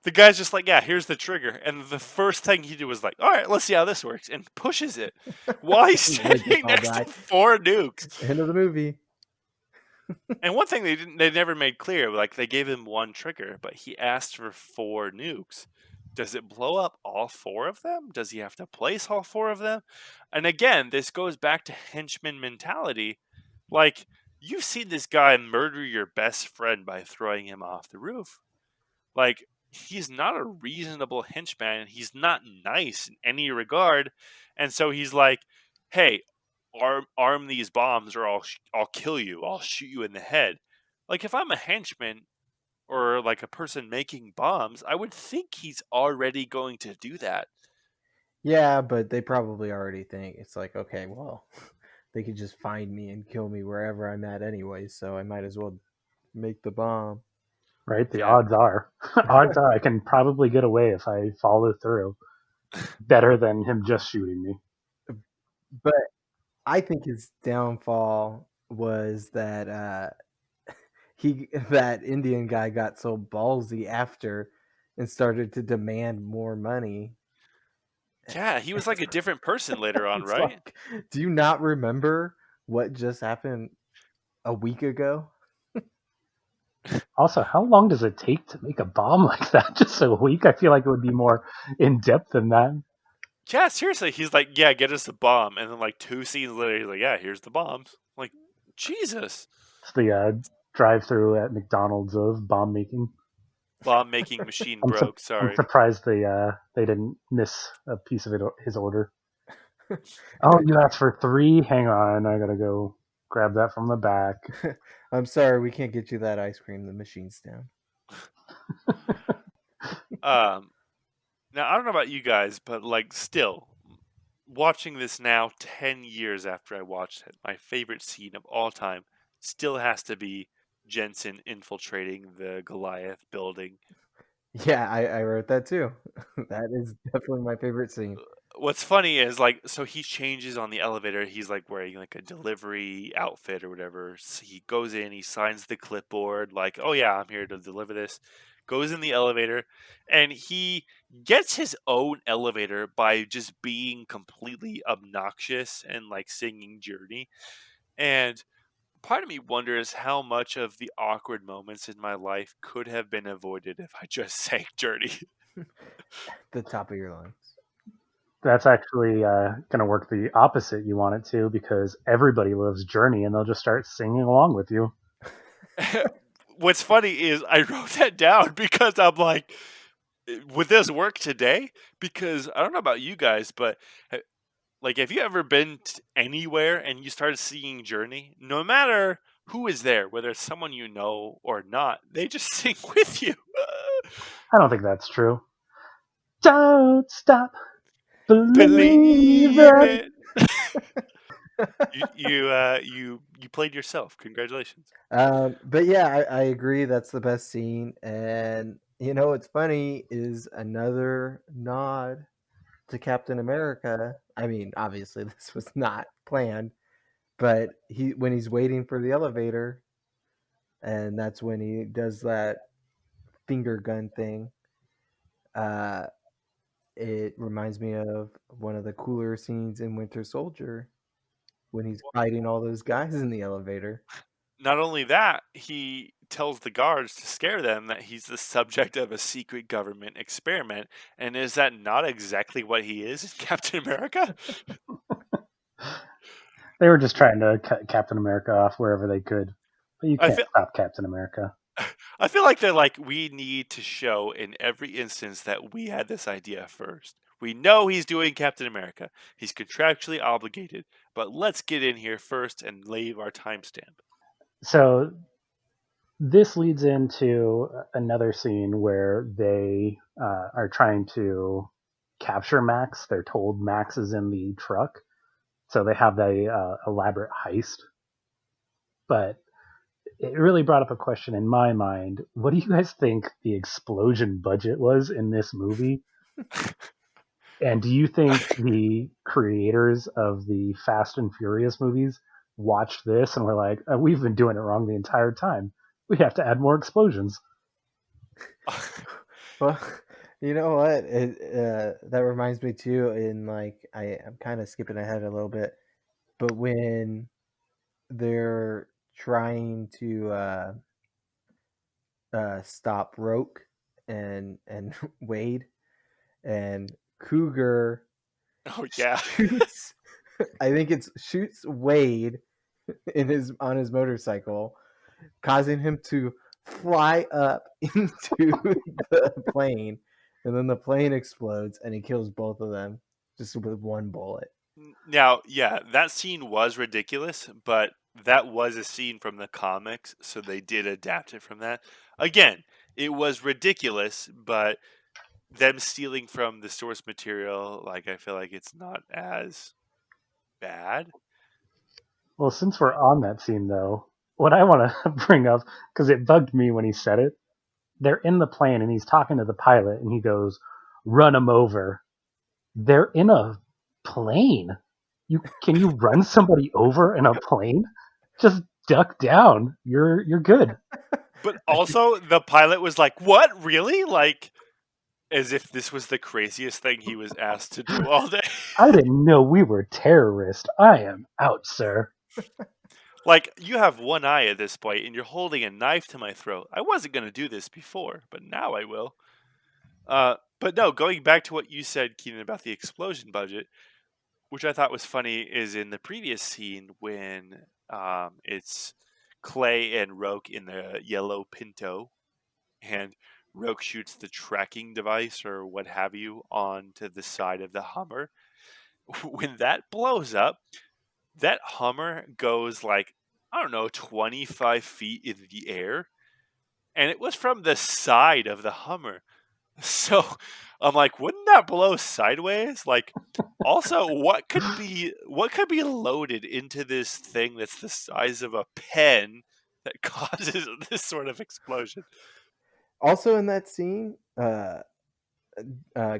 The guy's just like, yeah, here's the trigger. And the first thing he did was like, all right, let's see how this works. And pushes it while he's standing next to 4 nukes.
End of the movie.
And one thing they never made clear, like they gave him 1 trigger, but he asked for 4 nukes. Does it blow up all 4 of them? Does he have to place all 4 of them? And again, this goes back to henchman mentality. Like, you've seen this guy murder your best friend by throwing him off the roof. Like, he's not a reasonable henchman. He's not nice in any regard. And so he's like, hey, arm these bombs or I'll kill you. I'll shoot you in the head. Like, if I'm a henchman or like a person making bombs, I would think he's already going to do that.
Yeah, but they probably already think it's like, okay, well, they could just find me and kill me wherever I'm at anyway, so I might as well make the bomb.
Right? The odds are I can probably get away if I follow through. Better than him just shooting me.
But I think his downfall was that that Indian guy got so ballsy after and started to demand more money.
Yeah, he was like a different person later on, right?
Like, do you not remember what just happened a week ago?
Also, how long does it take to make a bomb like that? Just a week? I feel like it would be more in depth than that.
Yeah, seriously. He's like, yeah, get us a bomb. And then like 2 scenes later, he's like, yeah, here's the bombs. Like, Jesus.
It's the drive-through at McDonald's of bomb making.
Bomb making machine broke. Sorry.
I'm surprised they didn't miss a piece of his order. Oh, you asked for 3? Hang on, I gotta go grab that from the back.
I'm sorry, we can't get you that ice cream. The machine's down.
Now, I don't know about you guys, but like still, watching this now 10 years after I watched it, my favorite scene of all time still has to be Jensen infiltrating the Goliath building.
Yeah, I wrote that too. That is definitely my favorite scene.
What's funny is like, so he changes on the elevator. He's like wearing like a delivery outfit or whatever. So he goes in, he signs the clipboard, like, oh yeah, I'm here to deliver this. Goes in the elevator, and he gets his own elevator by just being completely obnoxious and like singing Journey. And part of me wonders how much of the awkward moments in my life could have been avoided if I just sang Journey.
The top of your lungs.
That's actually going to work the opposite you want it to, because everybody loves Journey and they'll just start singing along with you.
What's funny is I wrote that down because I'm like, would this work today? Because I don't know about you guys, but like, have you ever been anywhere and you started singing Journey? No matter who is there, whether it's someone you know or not, they just sing with you.
I don't think that's true. Don't stop.
Believe it. You played yourself. Congratulations.
But yeah, I agree. That's the best scene. And you know what's funny is another nod to Captain America. I mean, obviously this was not planned, but when he's waiting for the elevator, and that's when he does that finger gun thing. It reminds me of one of the cooler scenes in Winter Soldier when he's fighting all those guys in the elevator.
Not only that, he tells the guards to scare them that he's the subject of a secret government experiment. And is that not exactly what he is in Captain America?
They were just trying to cut Captain America off wherever they could. But you can't stop Captain America.
I feel like they're like, we need to show in every instance that we had this idea first. We know he's doing Captain America. He's contractually obligated. But let's get in here first and leave our timestamp.
So this leads into another scene where they are trying to capture Max. They're told Max is in the truck. So they have the elaborate heist. But it really brought up a question in my mind. What do you guys think the explosion budget was in this movie? And do you think the creators of the Fast and Furious movies watched this and were like, we've been doing it wrong the entire time. We have to add more explosions.
Well, you know what? That reminds me too. In like, I'm kind of skipping ahead a little bit, but when they're trying to stop Roke and Wade, and Cougar
Oh, yeah.
shoots, I think it's shoots Wade on his motorcycle, causing him to fly up into the plane, and then the plane explodes and he kills both of them just with one bullet.
Now, yeah, that scene was ridiculous, but that was a scene from the comics, so they did adapt it from that. Again, it was ridiculous, but them stealing from the source material, like, I feel like it's not as bad.
Well, since we're on that scene, though, what I want to bring up, because it bugged me when he said it, they're in the plane and he's talking to the pilot and he goes, run him over. They're in a plane. Can you run somebody over in a plane? Just duck down. You're good.
But also, the pilot was like, what? Really? Like, as if this was the craziest thing he was asked to do all day.
I didn't know we were terrorists. I am out, sir.
Like, you have one eye at this point, and you're holding a knife to my throat. I wasn't going to do this before, but now I will. But no, going back to what you said, Keenan, about the explosion budget, which I thought was funny, is in the previous scene when it's Clay and Roke in the yellow Pinto, and Roke shoots the tracking device or what have you onto the side of the Hummer. When that blows up, that Hummer goes like, I don't know, 25 feet in the air. And it was from the side of the Hummer. So I'm like, wouldn't that blow sideways? Like, also, what could be loaded into this thing that's the size of a pen that causes this sort of explosion?
Also in that scene,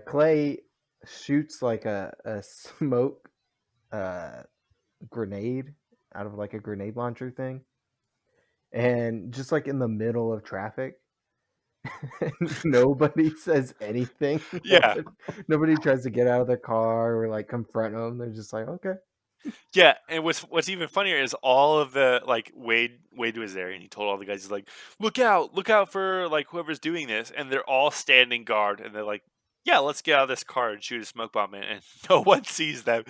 Clay shoots like a smoke grenade out of like a grenade launcher thing, and just like in the middle of traffic, nobody says anything.
Yeah.
Nobody tries to get out of their car or like confront them. They're just like, okay.
Yeah, and what's even funnier is all of the, like, Wade was there, and he told all the guys, he's like, look out for, like, whoever's doing this, and they're all standing guard, and they're like, yeah, let's get out of this car and shoot a smoke bomb in, and no one sees them,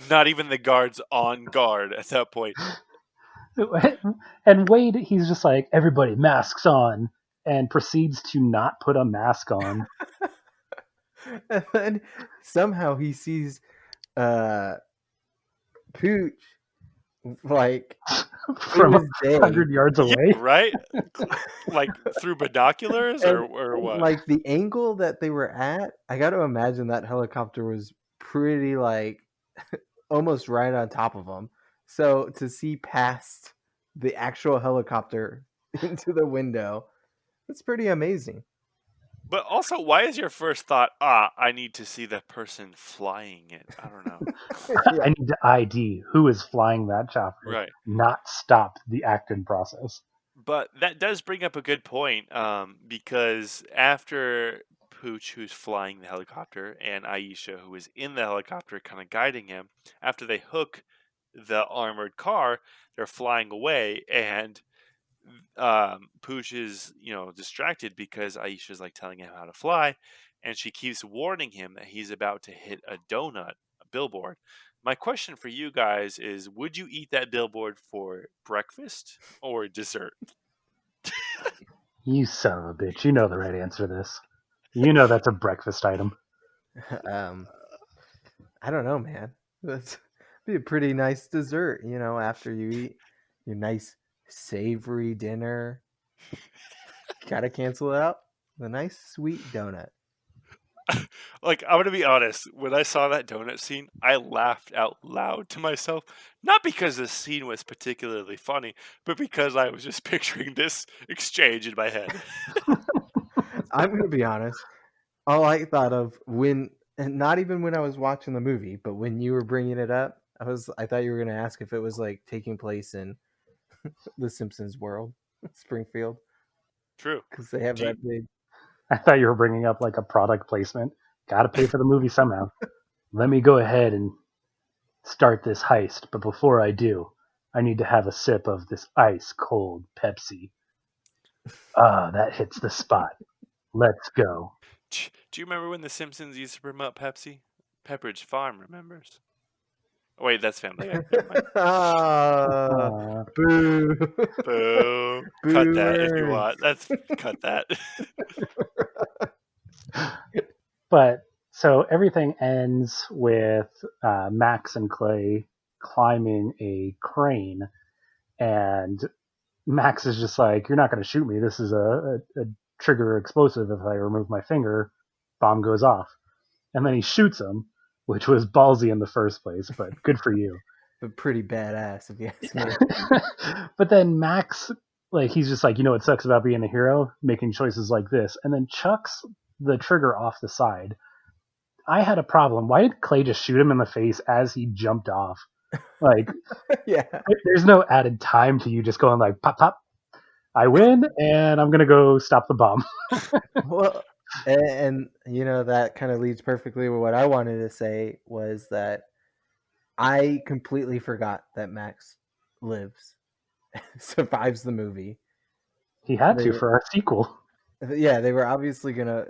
not even the guards on guard at that point.
And Wade, he's just like, everybody masks on, and proceeds to not put a mask on.
And then somehow he sees Pooch like
From 100 yards away.
Yeah, right? Like through binoculars or what?
Like the angle that they were at, I got to imagine that helicopter was pretty like almost right on top of them. So to see past the actual helicopter into the window, it's pretty amazing.
But also, why is your first thought, I need to see the person flying it? I don't know.
I need to ID who is flying that chopper,
Right.
not stop the acting process.
But that does bring up a good point, because after Pooch, who's flying the helicopter, and Aisha, who is in the helicopter kind of guiding him, after they hook the armored car, they're flying away, and Pooch is, distracted because Aisha's like telling him how to fly, and she keeps warning him that he's about to hit a billboard. My question for you guys is, would you eat that billboard for breakfast or dessert?
You son of a bitch. You know the right answer to this. You know that's a breakfast item.
I don't know, man. That's be a pretty nice dessert, after you eat your nice savory dinner. Gotta cancel it out. The nice sweet donut.
Like, I'm gonna be honest, when I saw that donut scene, I laughed out loud to myself. Not because the scene was particularly funny, but because I was just picturing this exchange in my head.
I'm gonna be honest. All I thought of and not even when I was watching the movie, but when you were bringing it up, I thought you were gonna ask if it was like taking place in the Simpsons world, Springfield,
True.
because they have
Do you,
that big.
I thought you were bringing up like a product placement. Got to pay for the movie somehow. Let me go ahead and start this heist, but before I do, I need to have a sip of this ice cold Pepsi. Ah, that hits the spot. Let's go.
do you remember when The Simpsons used to promote Pepsi? Pepperidge Farm remembers. Oh, wait, that's Family Guy. Never mind.
Ah,
Uh,
boo,
Boo. Cut that if you
booers.
want. Cut that.
but so everything ends with Max and Clay climbing a crane, and Max is just like, "You're not going to shoot me. This is a trigger explosive. If I remove my finger, bomb goes off." And then he shoots him, which was ballsy in the first place, but good for you.
But pretty badass, if you ask me.
But then Max, like, he's just like, you know what sucks about being a hero? Making choices like this. And then chucks the trigger off the side. I had a problem. Why did Clay just shoot him in the face as he jumped off? Like,
Yeah.
there's no added time to you just going like, pop, pop. I win, and I'm going to go stop the bomb.
Well, and that kind of leads perfectly with what I wanted to say was that I completely forgot that Max lives, survives the movie.
He had
They
to
were,
for our sequel.
yeah, they were obviously gonna,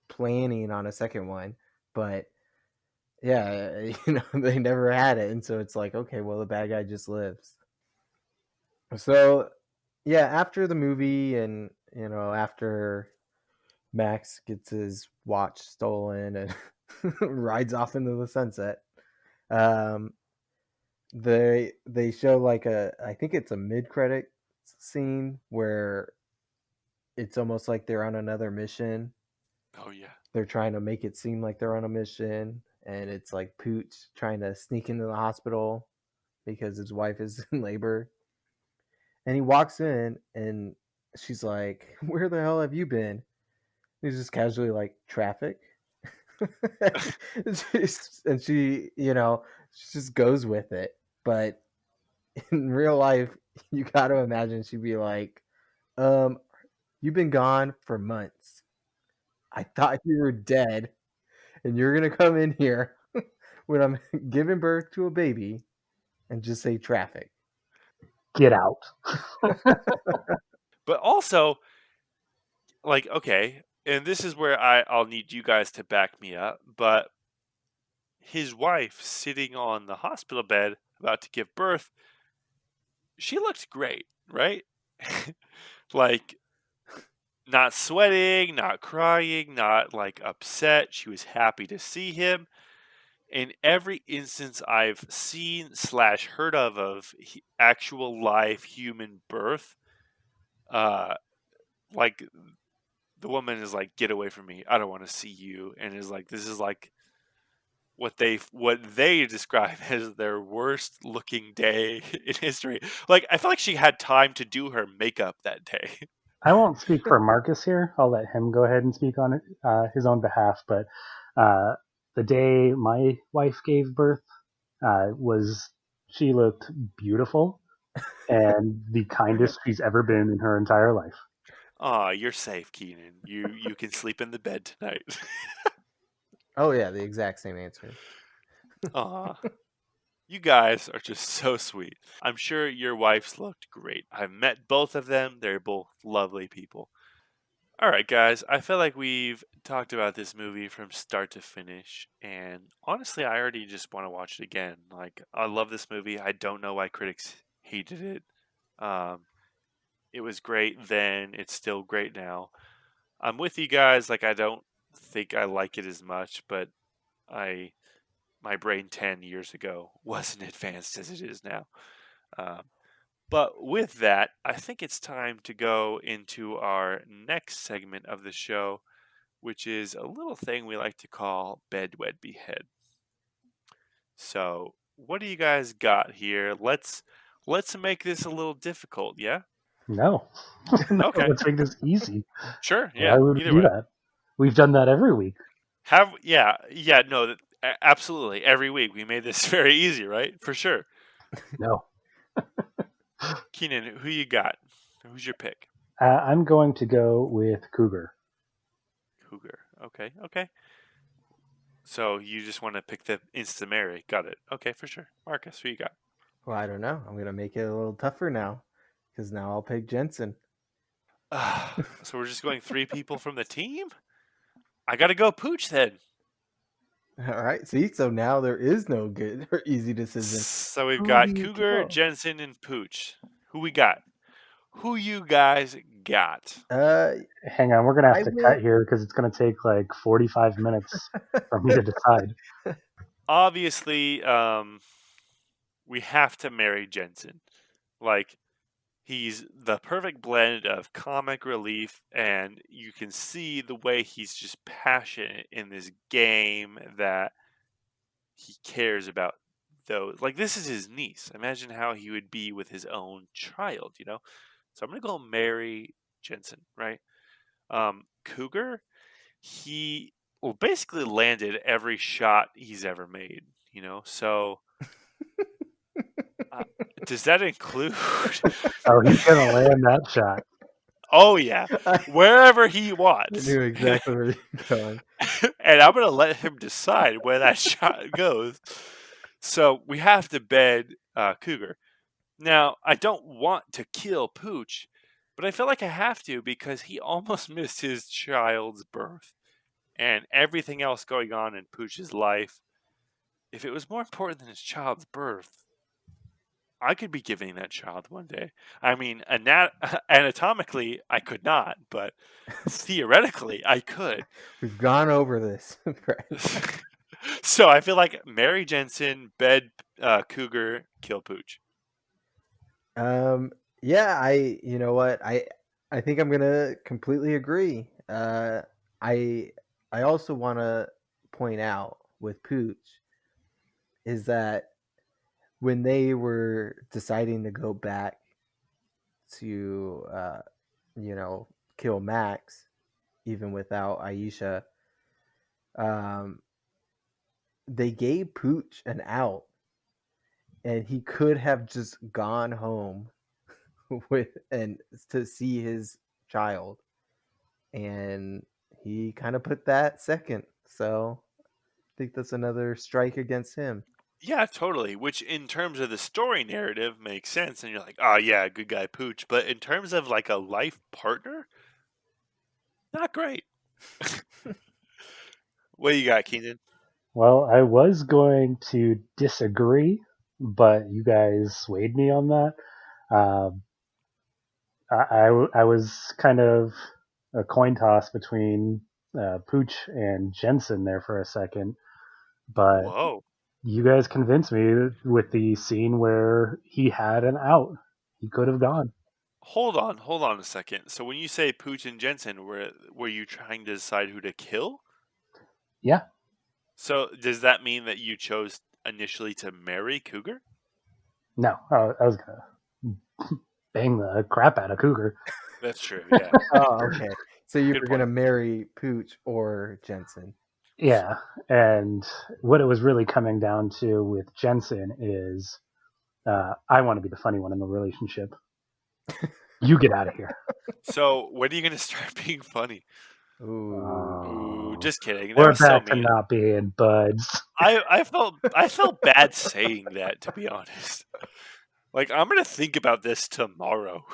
planning on a second one, but yeah, they never had it, and so it's like, okay, well, the bad guy just lives. So, yeah, after the movie, and after Max gets his watch stolen and rides off into the sunset, um, they show like I think it's a mid credit scene where it's almost like they're on another mission.
Oh, yeah.
They're trying to make it seem like they're on a mission, and it's like Pooch trying to sneak into the hospital because his wife is in labor. And he walks in, and she's like, "Where the hell have you been?" He's just casually like, "Traffic." And she, she just goes with it. But in real life, you got to imagine she'd be like, "You've been gone for months. I thought you were dead, and you're gonna come in here when I'm giving birth to a baby and just say traffic."
Get out.
But also, like, okay, and this is where I'll need you guys to back me up, but his wife sitting on the hospital bed about to give birth, she looked great, right? Like, not sweating, not crying, not like upset. She was happy to see him. In every instance I've seen / heard of actual live human birth, uh, like the woman is like, "Get away from me! I don't want to see you," and is like, "This is like what they describe as their worst looking day in history." Like, I feel like she had time to do her makeup that day.
I won't speak for Marcus here. I'll let him go ahead and speak on it, his own behalf. But uh, the day my wife gave birth was she looked beautiful and the kindest she's ever been in her entire life.
Aw, you're safe, Keenan. You can sleep in the bed tonight.
Oh yeah, the exact same answer.
Aw. You guys are just so sweet. I'm sure your wives looked great. I've met both of them. They're both lovely people. All right, guys. I feel like we've talked about this movie from start to finish, and honestly, I already just want to watch it again. Like, I love this movie. I don't know why critics hated it. Um, it was great then. It's still great now. I'm with you guys. Like, I don't think I like it as much, but my brain 10 years ago wasn't advanced as it is now. But with that, I think it's time to go into our next segment of the show, which is a little thing we like to call Bed Wed Behead. So, what do you guys got here? Let's make this a little difficult, yeah?
No. No,
Okay.
let's make this easy.
Sure,
Why
yeah.
would we
Either
do
way.
that? We've done that every week.
No, absolutely. Every week we made this very easy, right? For sure.
No.
Keenan, who you got? Who's your pick?
I'm going to go with Cougar.
Cougar. Okay. So you just want to pick the Insta Mary. Got it. Okay, for sure. Marcus, who you got?
Well, I don't know. I'm gonna make it a little tougher now, because now I'll pick Jensen.
So we're just going 3 people from the team? I got to go Pooch then.
All right. See, so now there is no good or easy decision.
So we've
Who
got
do you
Cougar,
kill?
Jensen, and Pooch. Who we got? Who you guys got?
Hang on, we're going to have
I
to
went-
cut here because it's going to take like 45 minutes for me to decide.
Obviously, we have to marry Jensen. Like, he's the perfect blend of comic relief, and you can see the way he's just passionate in this game that he cares about those. Like, this is his niece. Imagine how he would be with his own child, you know? So I'm going to go marry Jensen, right? Cougar, he basically landed every shot he's ever made, you know? So does that include?
Oh, he's going to land that shot.
Oh yeah, wherever he
I
wants.
knew exactly where you're going.
And I'm gonna let him decide where that shot goes. So we have to bed Cougar. Now I don't want to kill Pooch, but I feel like I have to because he almost missed his child's birth and everything else going on in Pooch's life. If it was more important than his child's birth, I could be giving that child one day. I mean, anatomically, I could not, but theoretically, I could.
We've gone over this.
So I feel like Mary Jensen, bed Cougar, kill Pooch.
Yeah, you know what? I think I'm gonna completely agree. I also want to point out with Pooch is that when they were deciding to go back to, kill Max, even without Aisha, they gave Pooch an out, and he could have just gone home and to see his child, and he kind of put that second. So I think that's another strike against him.
Yeah, totally. Which, in terms of the story narrative, makes sense. And you're like, oh, yeah, good guy, Pooch. But in terms of like a life partner, not great. What do you got, Keenan?
Well, I was going to disagree, but you guys swayed me on that. Um, I was kind of a coin toss between Pooch and Jensen there for a second, but
Whoa.
you guys convinced me with the scene where he had an out. He could have gone.
Hold on a second. So when you say Pooch and Jensen, were you trying to decide who to kill?
Yeah.
So does that mean that you chose initially to marry Cougar?
No, I was going to bang the crap out of Cougar.
That's true, yeah.
Oh, okay. So you
Good
were gonna
point.
marry Pooch or Jensen?
Yeah, and what it was really coming down to with Jensen is I want to be the funny one in the relationship. You get out of here.
So when are you going to start being funny?
Ooh.
Ooh, just kidding. That
We're
was so
back to
mean.
not being buds.
I felt bad saying that, to be honest. Like, I'm going to think about this tomorrow.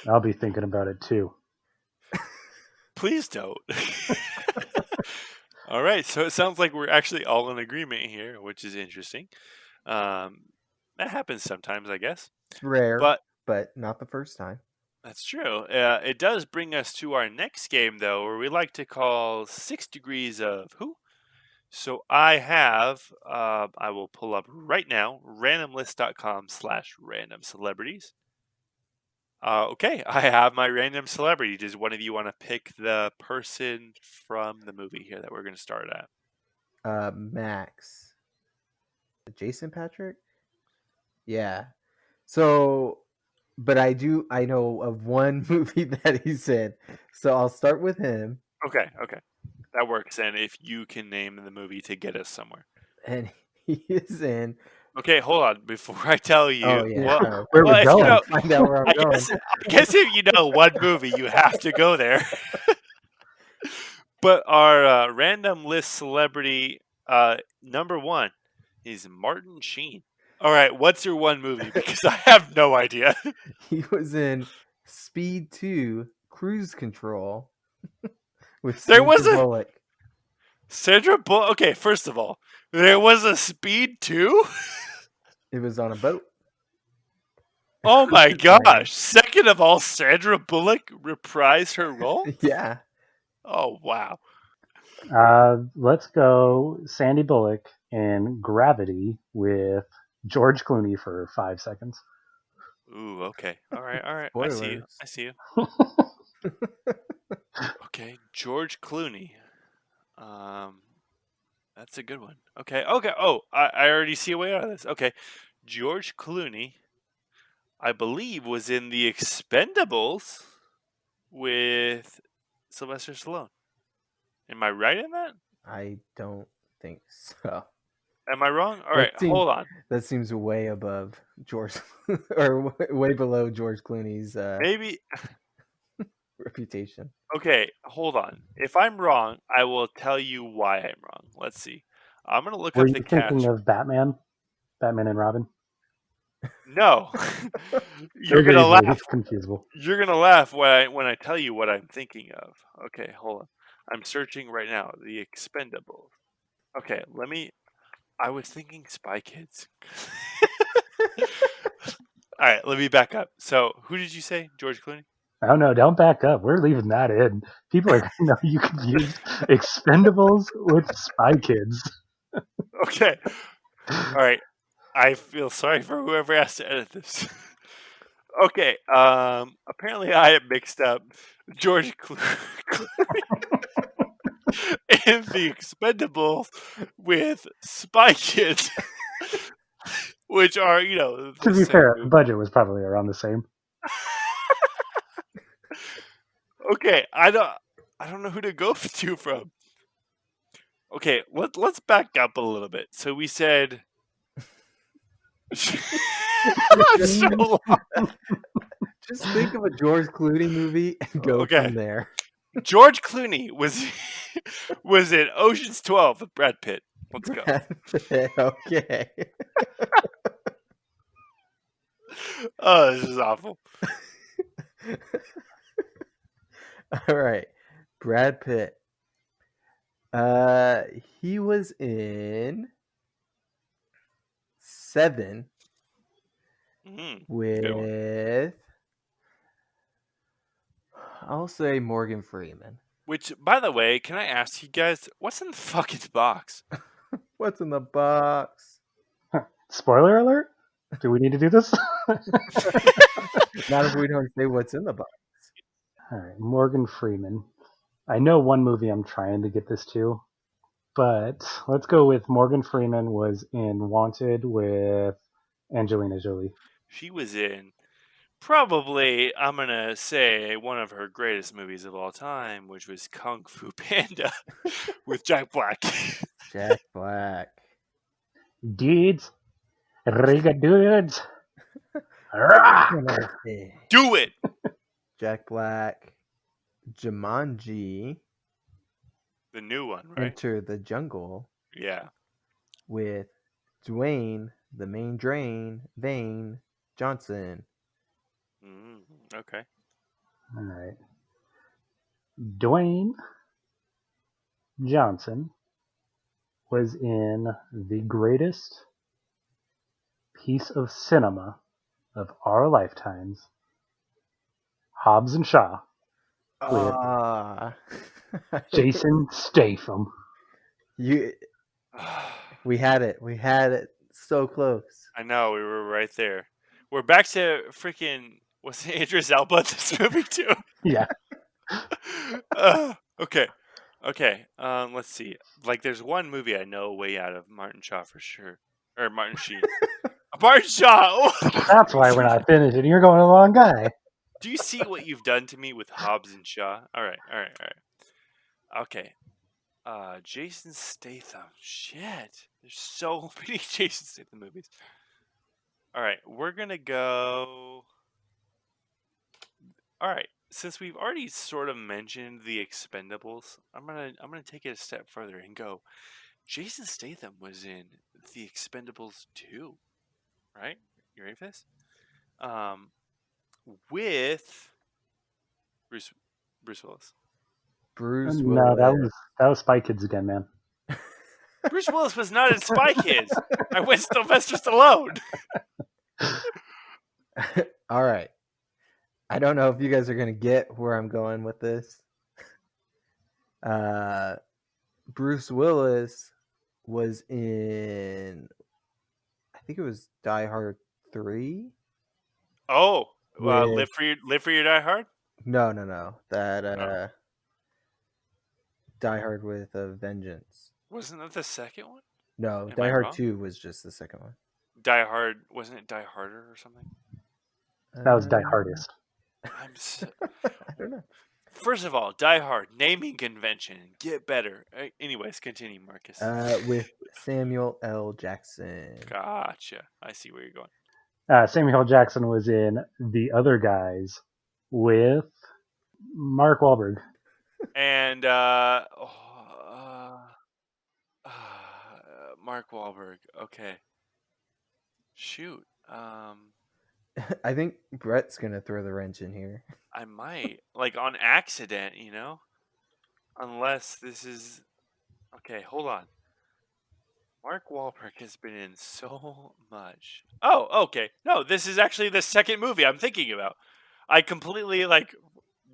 I'll be thinking about it too.
Please don't. All right, so it sounds like we're actually all in agreement here, which is interesting. That happens sometimes, I guess.
It's rare,
But
but not the first time.
that's true. It does bring us to our next game, though, where we like to call 6 Degrees of who? So I have, I will pull up right now, randomlist.com/random celebrities. Okay, I have my random celebrity. Does one of you want to pick the person from the movie here that we're going to start at?
Max. Jason Patrick? Yeah. So, but I know of one movie that he's in. So I'll start with him.
Okay. That works. And if you can name the movie to get us somewhere.
And he is in.
Okay, hold on. Before I tell you,
Oh, yeah.
well,
Where we
if
going?
you know,
Find out where I'm going.
I guess if you know one movie, you have to go there. But our random list celebrity number one is Martin Sheen. All right, what's your one movie? Because I have no idea.
He was in Speed 2 Cruise Control with
There was
Sandra
a
Bullock.
Sandra Bullock. Okay, first of all, there was a Speed 2?
It was on a boat.
Oh my gosh. Second of all, Sandra Bullock reprised her role?
Yeah.
Oh, wow.
Let's go Sandy Bullock in Gravity with George Clooney for 5 seconds.
Ooh, okay. All right.
Spoilers.
I see you. Okay, George Clooney. That's a good one. Okay. Oh, I already see a way out of this. Okay. George Clooney, I believe, was in The Expendables with Sylvester Stallone. Am I right in that?
I don't think so.
Am I wrong? All right, hold on.
That seems way above George, or way below George Clooney's
Maybe.
reputation.
Okay, hold on. If I'm wrong, I will tell you why I'm wrong. Let's see. I'm gonna look
Were
up
you
the
thinking
cast.
of Batman and Robin?
No, you're
Those
gonna
are easily
laugh.
confusable.
You're gonna laugh when I tell you what I'm thinking of. Okay, hold on. I'm searching right now. The Expendables. Okay, I was thinking Spy Kids. All right, let me back up. So, who did you say? George Clooney?
Oh no, don't back up. We're leaving that in. People are gonna know you confused Expendables with Spy Kids.
Okay. All right. I feel sorry for whoever has to edit this. Okay. Apparently I have mixed up George Clooney and The Expendables with Spy Kids, which are, the
To be
same
fair, the
movie.
budget was probably around the same.
Okay, I don't know who to go to from. Okay, let's back up a little bit. So we said I'm so lost.
Just think of a George Clooney movie and go
Okay.
from there.
George Clooney was in Ocean's 12 with Brad Pitt. Let's go.
Okay.
Oh, this is awful.
All right. Brad Pitt. He was in 7 with, I'll say, Morgan Freeman.
Which, by the way, can I ask you guys, what's in the fucking box?
What's in the box?
Spoiler alert? Do we need to do this?
Not if we don't say what's in the box.
All right, Morgan Freeman. I know one movie I'm trying to get this to, but let's go with Morgan Freeman was in Wanted with Angelina Jolie.
She was in probably, I'm going to say, one of her greatest movies of all time, which was Kung Fu Panda with Jack Black.
Jack Black.
Dudes. Riga dudes.
Do it!
Jack Black. Jumanji.
The new one, right?
Enter the Jungle.
Yeah.
With Dwayne, the main drain, Vane Johnson.
Okay.
All right. Dwayne Johnson was in the greatest piece of cinema of our lifetimes, Hobbs and Shaw, with Jason Statham.
We had it. We had it. So close.
I know, we were right there. We're back to freaking, was it Idris Elba in this movie too?
Yeah.
Okay. Okay. Let's see. Like, there's one movie I know way out of Martin Shaw for sure. Or Martin Sheen. Martin Shaw!
That's why we're not finished, and you're going the wrong guy.
Do you see what you've done to me with Hobbs and Shaw? Alright. Okay. Jason Statham. Shit. There's so many Jason Statham movies. Alright, we're gonna go... Alright, since we've already sort of mentioned the Expendables, I'm gonna take it a step further and go. Jason Statham was in the Expendables 2, right? You ready for this? With Bruce Willis.
Bruce
No,
Willis.
that was Spy Kids again, man.
Bruce Willis was not in Spy Kids. I went Sylvester Stallone.
All right. I don't know if you guys are going to get where I'm going with this. Bruce Willis was in, I think it was Die Hard 3.
Oh,
With-
Live for Your Die Hard?
No. That Die Hard with a Vengeance.
Wasn't that the second one?
No,
Am
Die
I
Hard
wrong?
2 was just the second one.
Die Hard, wasn't it Die Harder or something?
That was Die Hardest.
I don't know.
First of all, Die Hard, naming convention, get better. Anyways, continue, Marcus.
With Samuel L. Jackson.
Gotcha. I see where you're going.
Samuel L. Jackson was in The Other Guys with Mark Wahlberg.
And Mark Wahlberg. Okay. Shoot.
I think Brett's gonna throw the wrench in here.
I might, like, on accident, you know? Unless this is... Okay, hold on. Mark Wahlberg has been in so much. Oh, okay. No, this is actually the second movie I'm thinking about. I completely, like,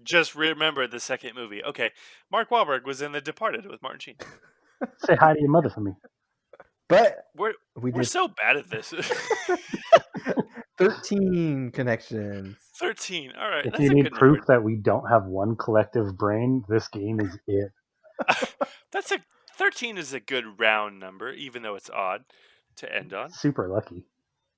just remembered the second movie. Okay, Mark Wahlberg was in The Departed with Martin Sheen.
Say hi to your mother for me.
But
We're so bad at this.
13 connections.
13. All right.
If
That's
you
a
need
good
proof
number.
that we don't have one collective brain, this game is it.
13 is a good round number, even though it's odd to end on.
Super lucky.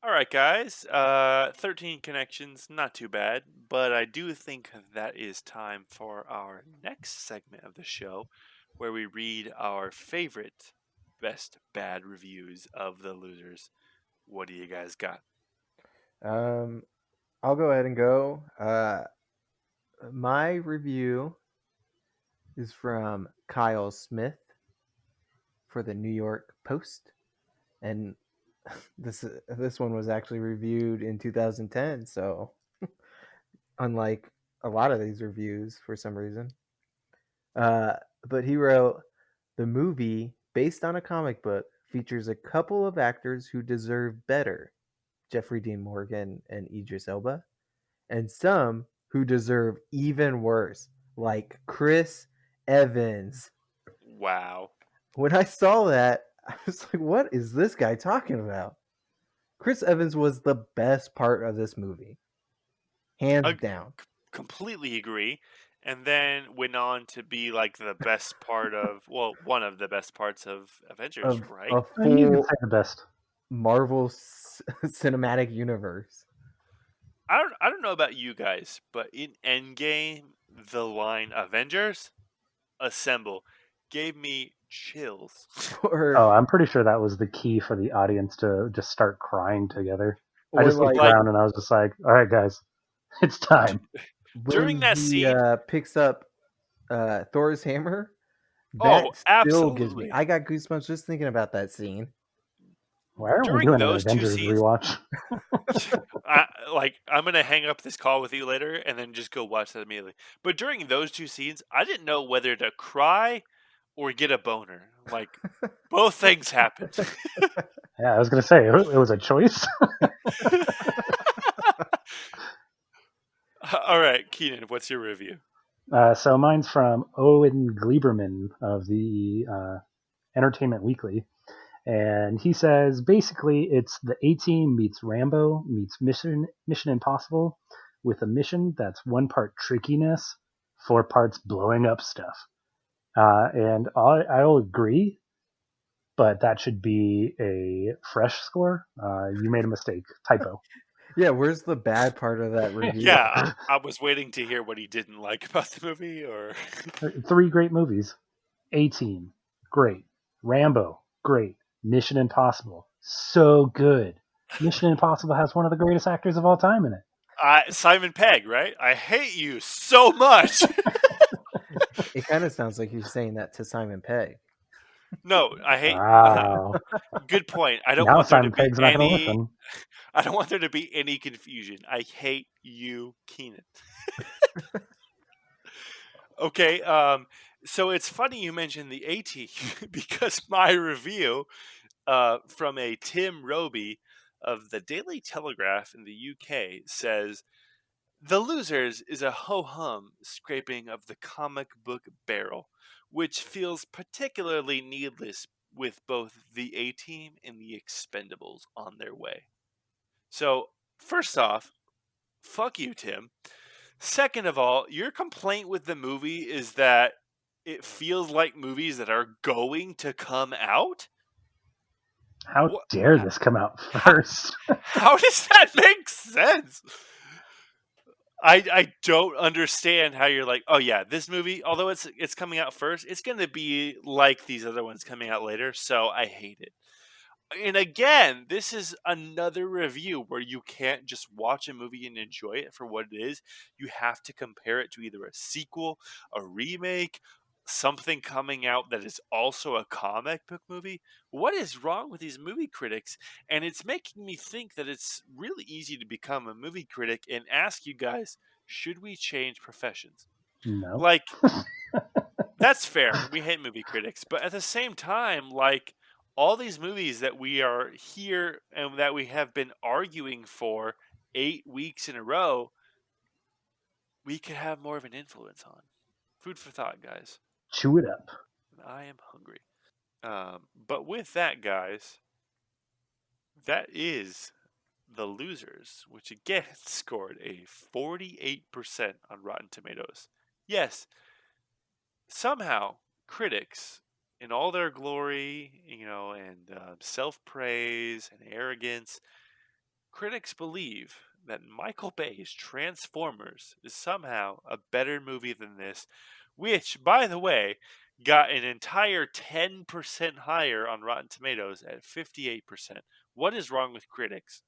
All right, guys. 13 connections, not too bad. But I do think that is time for our next segment of the show, where we read our favorite best bad reviews of the losers. What do you guys got?
I'll go ahead and go. My review is from Kyle Smith for the New York Post, and this one was actually reviewed in 2010. So, unlike a lot of these reviews, for some reason, but he wrote, the movie, based on a comic book, features a couple of actors who deserve better, Jeffrey Dean Morgan and Idris Elba, and some who deserve even worse, like Chris Evans.
Wow.
When I saw that, I was like, what is this guy talking about? Chris Evans was the best part of this movie. Hands down.
Completely agree. And then went on to be like the best part of, well, one of the best parts of Avengers, right?
A
You can
full
say the best.
Marvel cinematic universe.
I don't know about you guys, but in Endgame, the line "Avengers, assemble" gave me chills.
Oh, I'm pretty sure that was the key for the audience to just start crying together. I
Or
just looked
like-
around and I was just like, all right, guys, it's time.
During that scene-
picks up Thor's hammer. That
Oh,
still gives
absolutely.
me. I got goosebumps just thinking about that scene.
Why aren't we
During
doing an
those two
Avengers
scenes,
rewatch?
I'm gonna hang up this call with you later and then just go watch that immediately. But during those two scenes, I didn't know whether to cry or get a boner. Like, both things happened.
Yeah, I was gonna say it was a choice.
All right, Keenan, what's your review?
So mine's from Owen Gleiberman of the Entertainment Weekly. And he says basically it's the A-Team meets Rambo meets Mission Impossible with a mission that's 1 part trickiness, 4 parts blowing up stuff. And I'll agree, but that should be a fresh score. You made a mistake. Typo.
Yeah, where's the bad part of that review?
Yeah, I was waiting to hear what he didn't like about the movie. Or
3 great movies. A-Team, great. Rambo, great. Mission Impossible, so good. Mission Impossible has one of the greatest actors of all time in it.
Simon Pegg, right? I hate you so much.
It kind of sounds like you're saying that to Simon Pegg.
No, I hate.
Wow.
Good point. I don't
Now
want there
Simon
to be
Pegg's not going to
any.
listen.
I don't want there to be any confusion. I hate you, Keenan. Okay. So it's funny you mentioned the A-Team because my review from a Tim Roby of the Daily Telegraph in the UK says, "The Losers is a ho-hum scraping of the comic book barrel, which feels particularly needless with both the A-Team and the Expendables on their way." So, first off, fuck you, Tim. Second of all, your complaint with the movie is that it feels like movies that are going to come out?
How
What?
dare this come out first?
How does that make sense? I don't understand how you're like, oh yeah, this movie, although it's coming out first, it's going to be like these other ones coming out later, so I hate it. And again, this is another review where you can't just watch a movie and enjoy it for what it is. You have to compare it to either a sequel, a remake, something coming out that is also a comic book movie. What is wrong with these movie critics? And it's making me think that it's really easy to become a movie critic and ask you guys, should we change professions?
No.
Like, that's fair. We hate movie critics. But at the same time, like, all these movies that we are here and that we have been arguing for 8 weeks in a row, we could have more of an influence on. Food for thought, guys.
Chew it up.
I am hungry. But with that, guys, that is The Losers, which again scored a 48% on Rotten Tomatoes. Yes, somehow critics, in all their glory, and self-praise and arrogance, critics believe that Michael Bay's Transformers is somehow a better movie than this, which, by the way, got an entire 10% higher on Rotten Tomatoes at 58%. What is wrong with critics?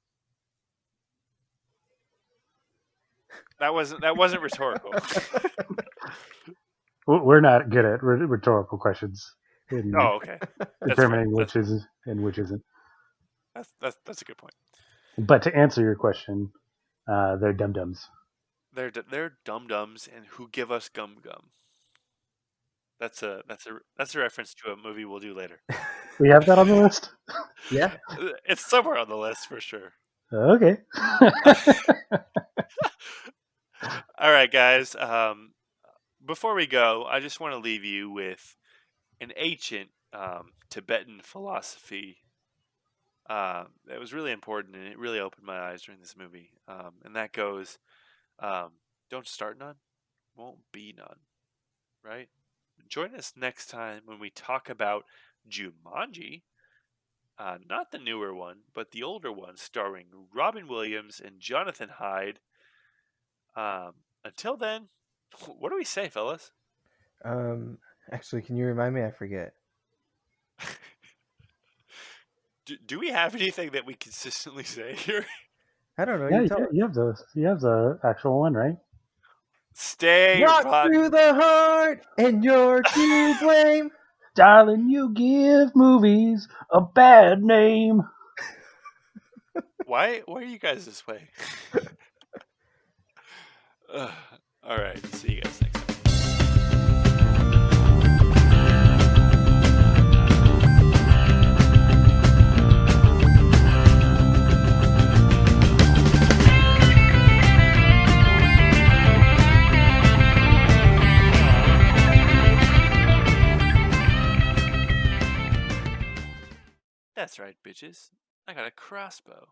That wasn't rhetorical.
We're not good at rhetorical questions.
Oh, okay.
Determining which is and which isn't.
That's a good point.
But to answer your question, they're dum-dums.
They're dum-dums, and who give us gum gum. That's a reference to a movie we'll do later.
We have that on the list?
Yeah.
It's somewhere on the list for sure.
Okay.
All right, guys. Before we go, I just want to leave you with an ancient Tibetan philosophy that was really important, and it really opened my eyes during this movie. And that goes, don't start none, won't be none, right? Join us next time when we talk about Jumanji, not the newer one, but the older one, starring Robin Williams and Jonathan Hyde. Until then, what do we say, fellas?
Actually, can you remind me? I forget.
Do we have anything that we consistently say here?
I don't know.
Yeah, you have the actual one, right?
Stay
Not through the heart, and you're to blame.
Darling, you give movies a bad name.
Why are you guys this way? All right. See you guys next time. That's right, bitches. I got a crossbow.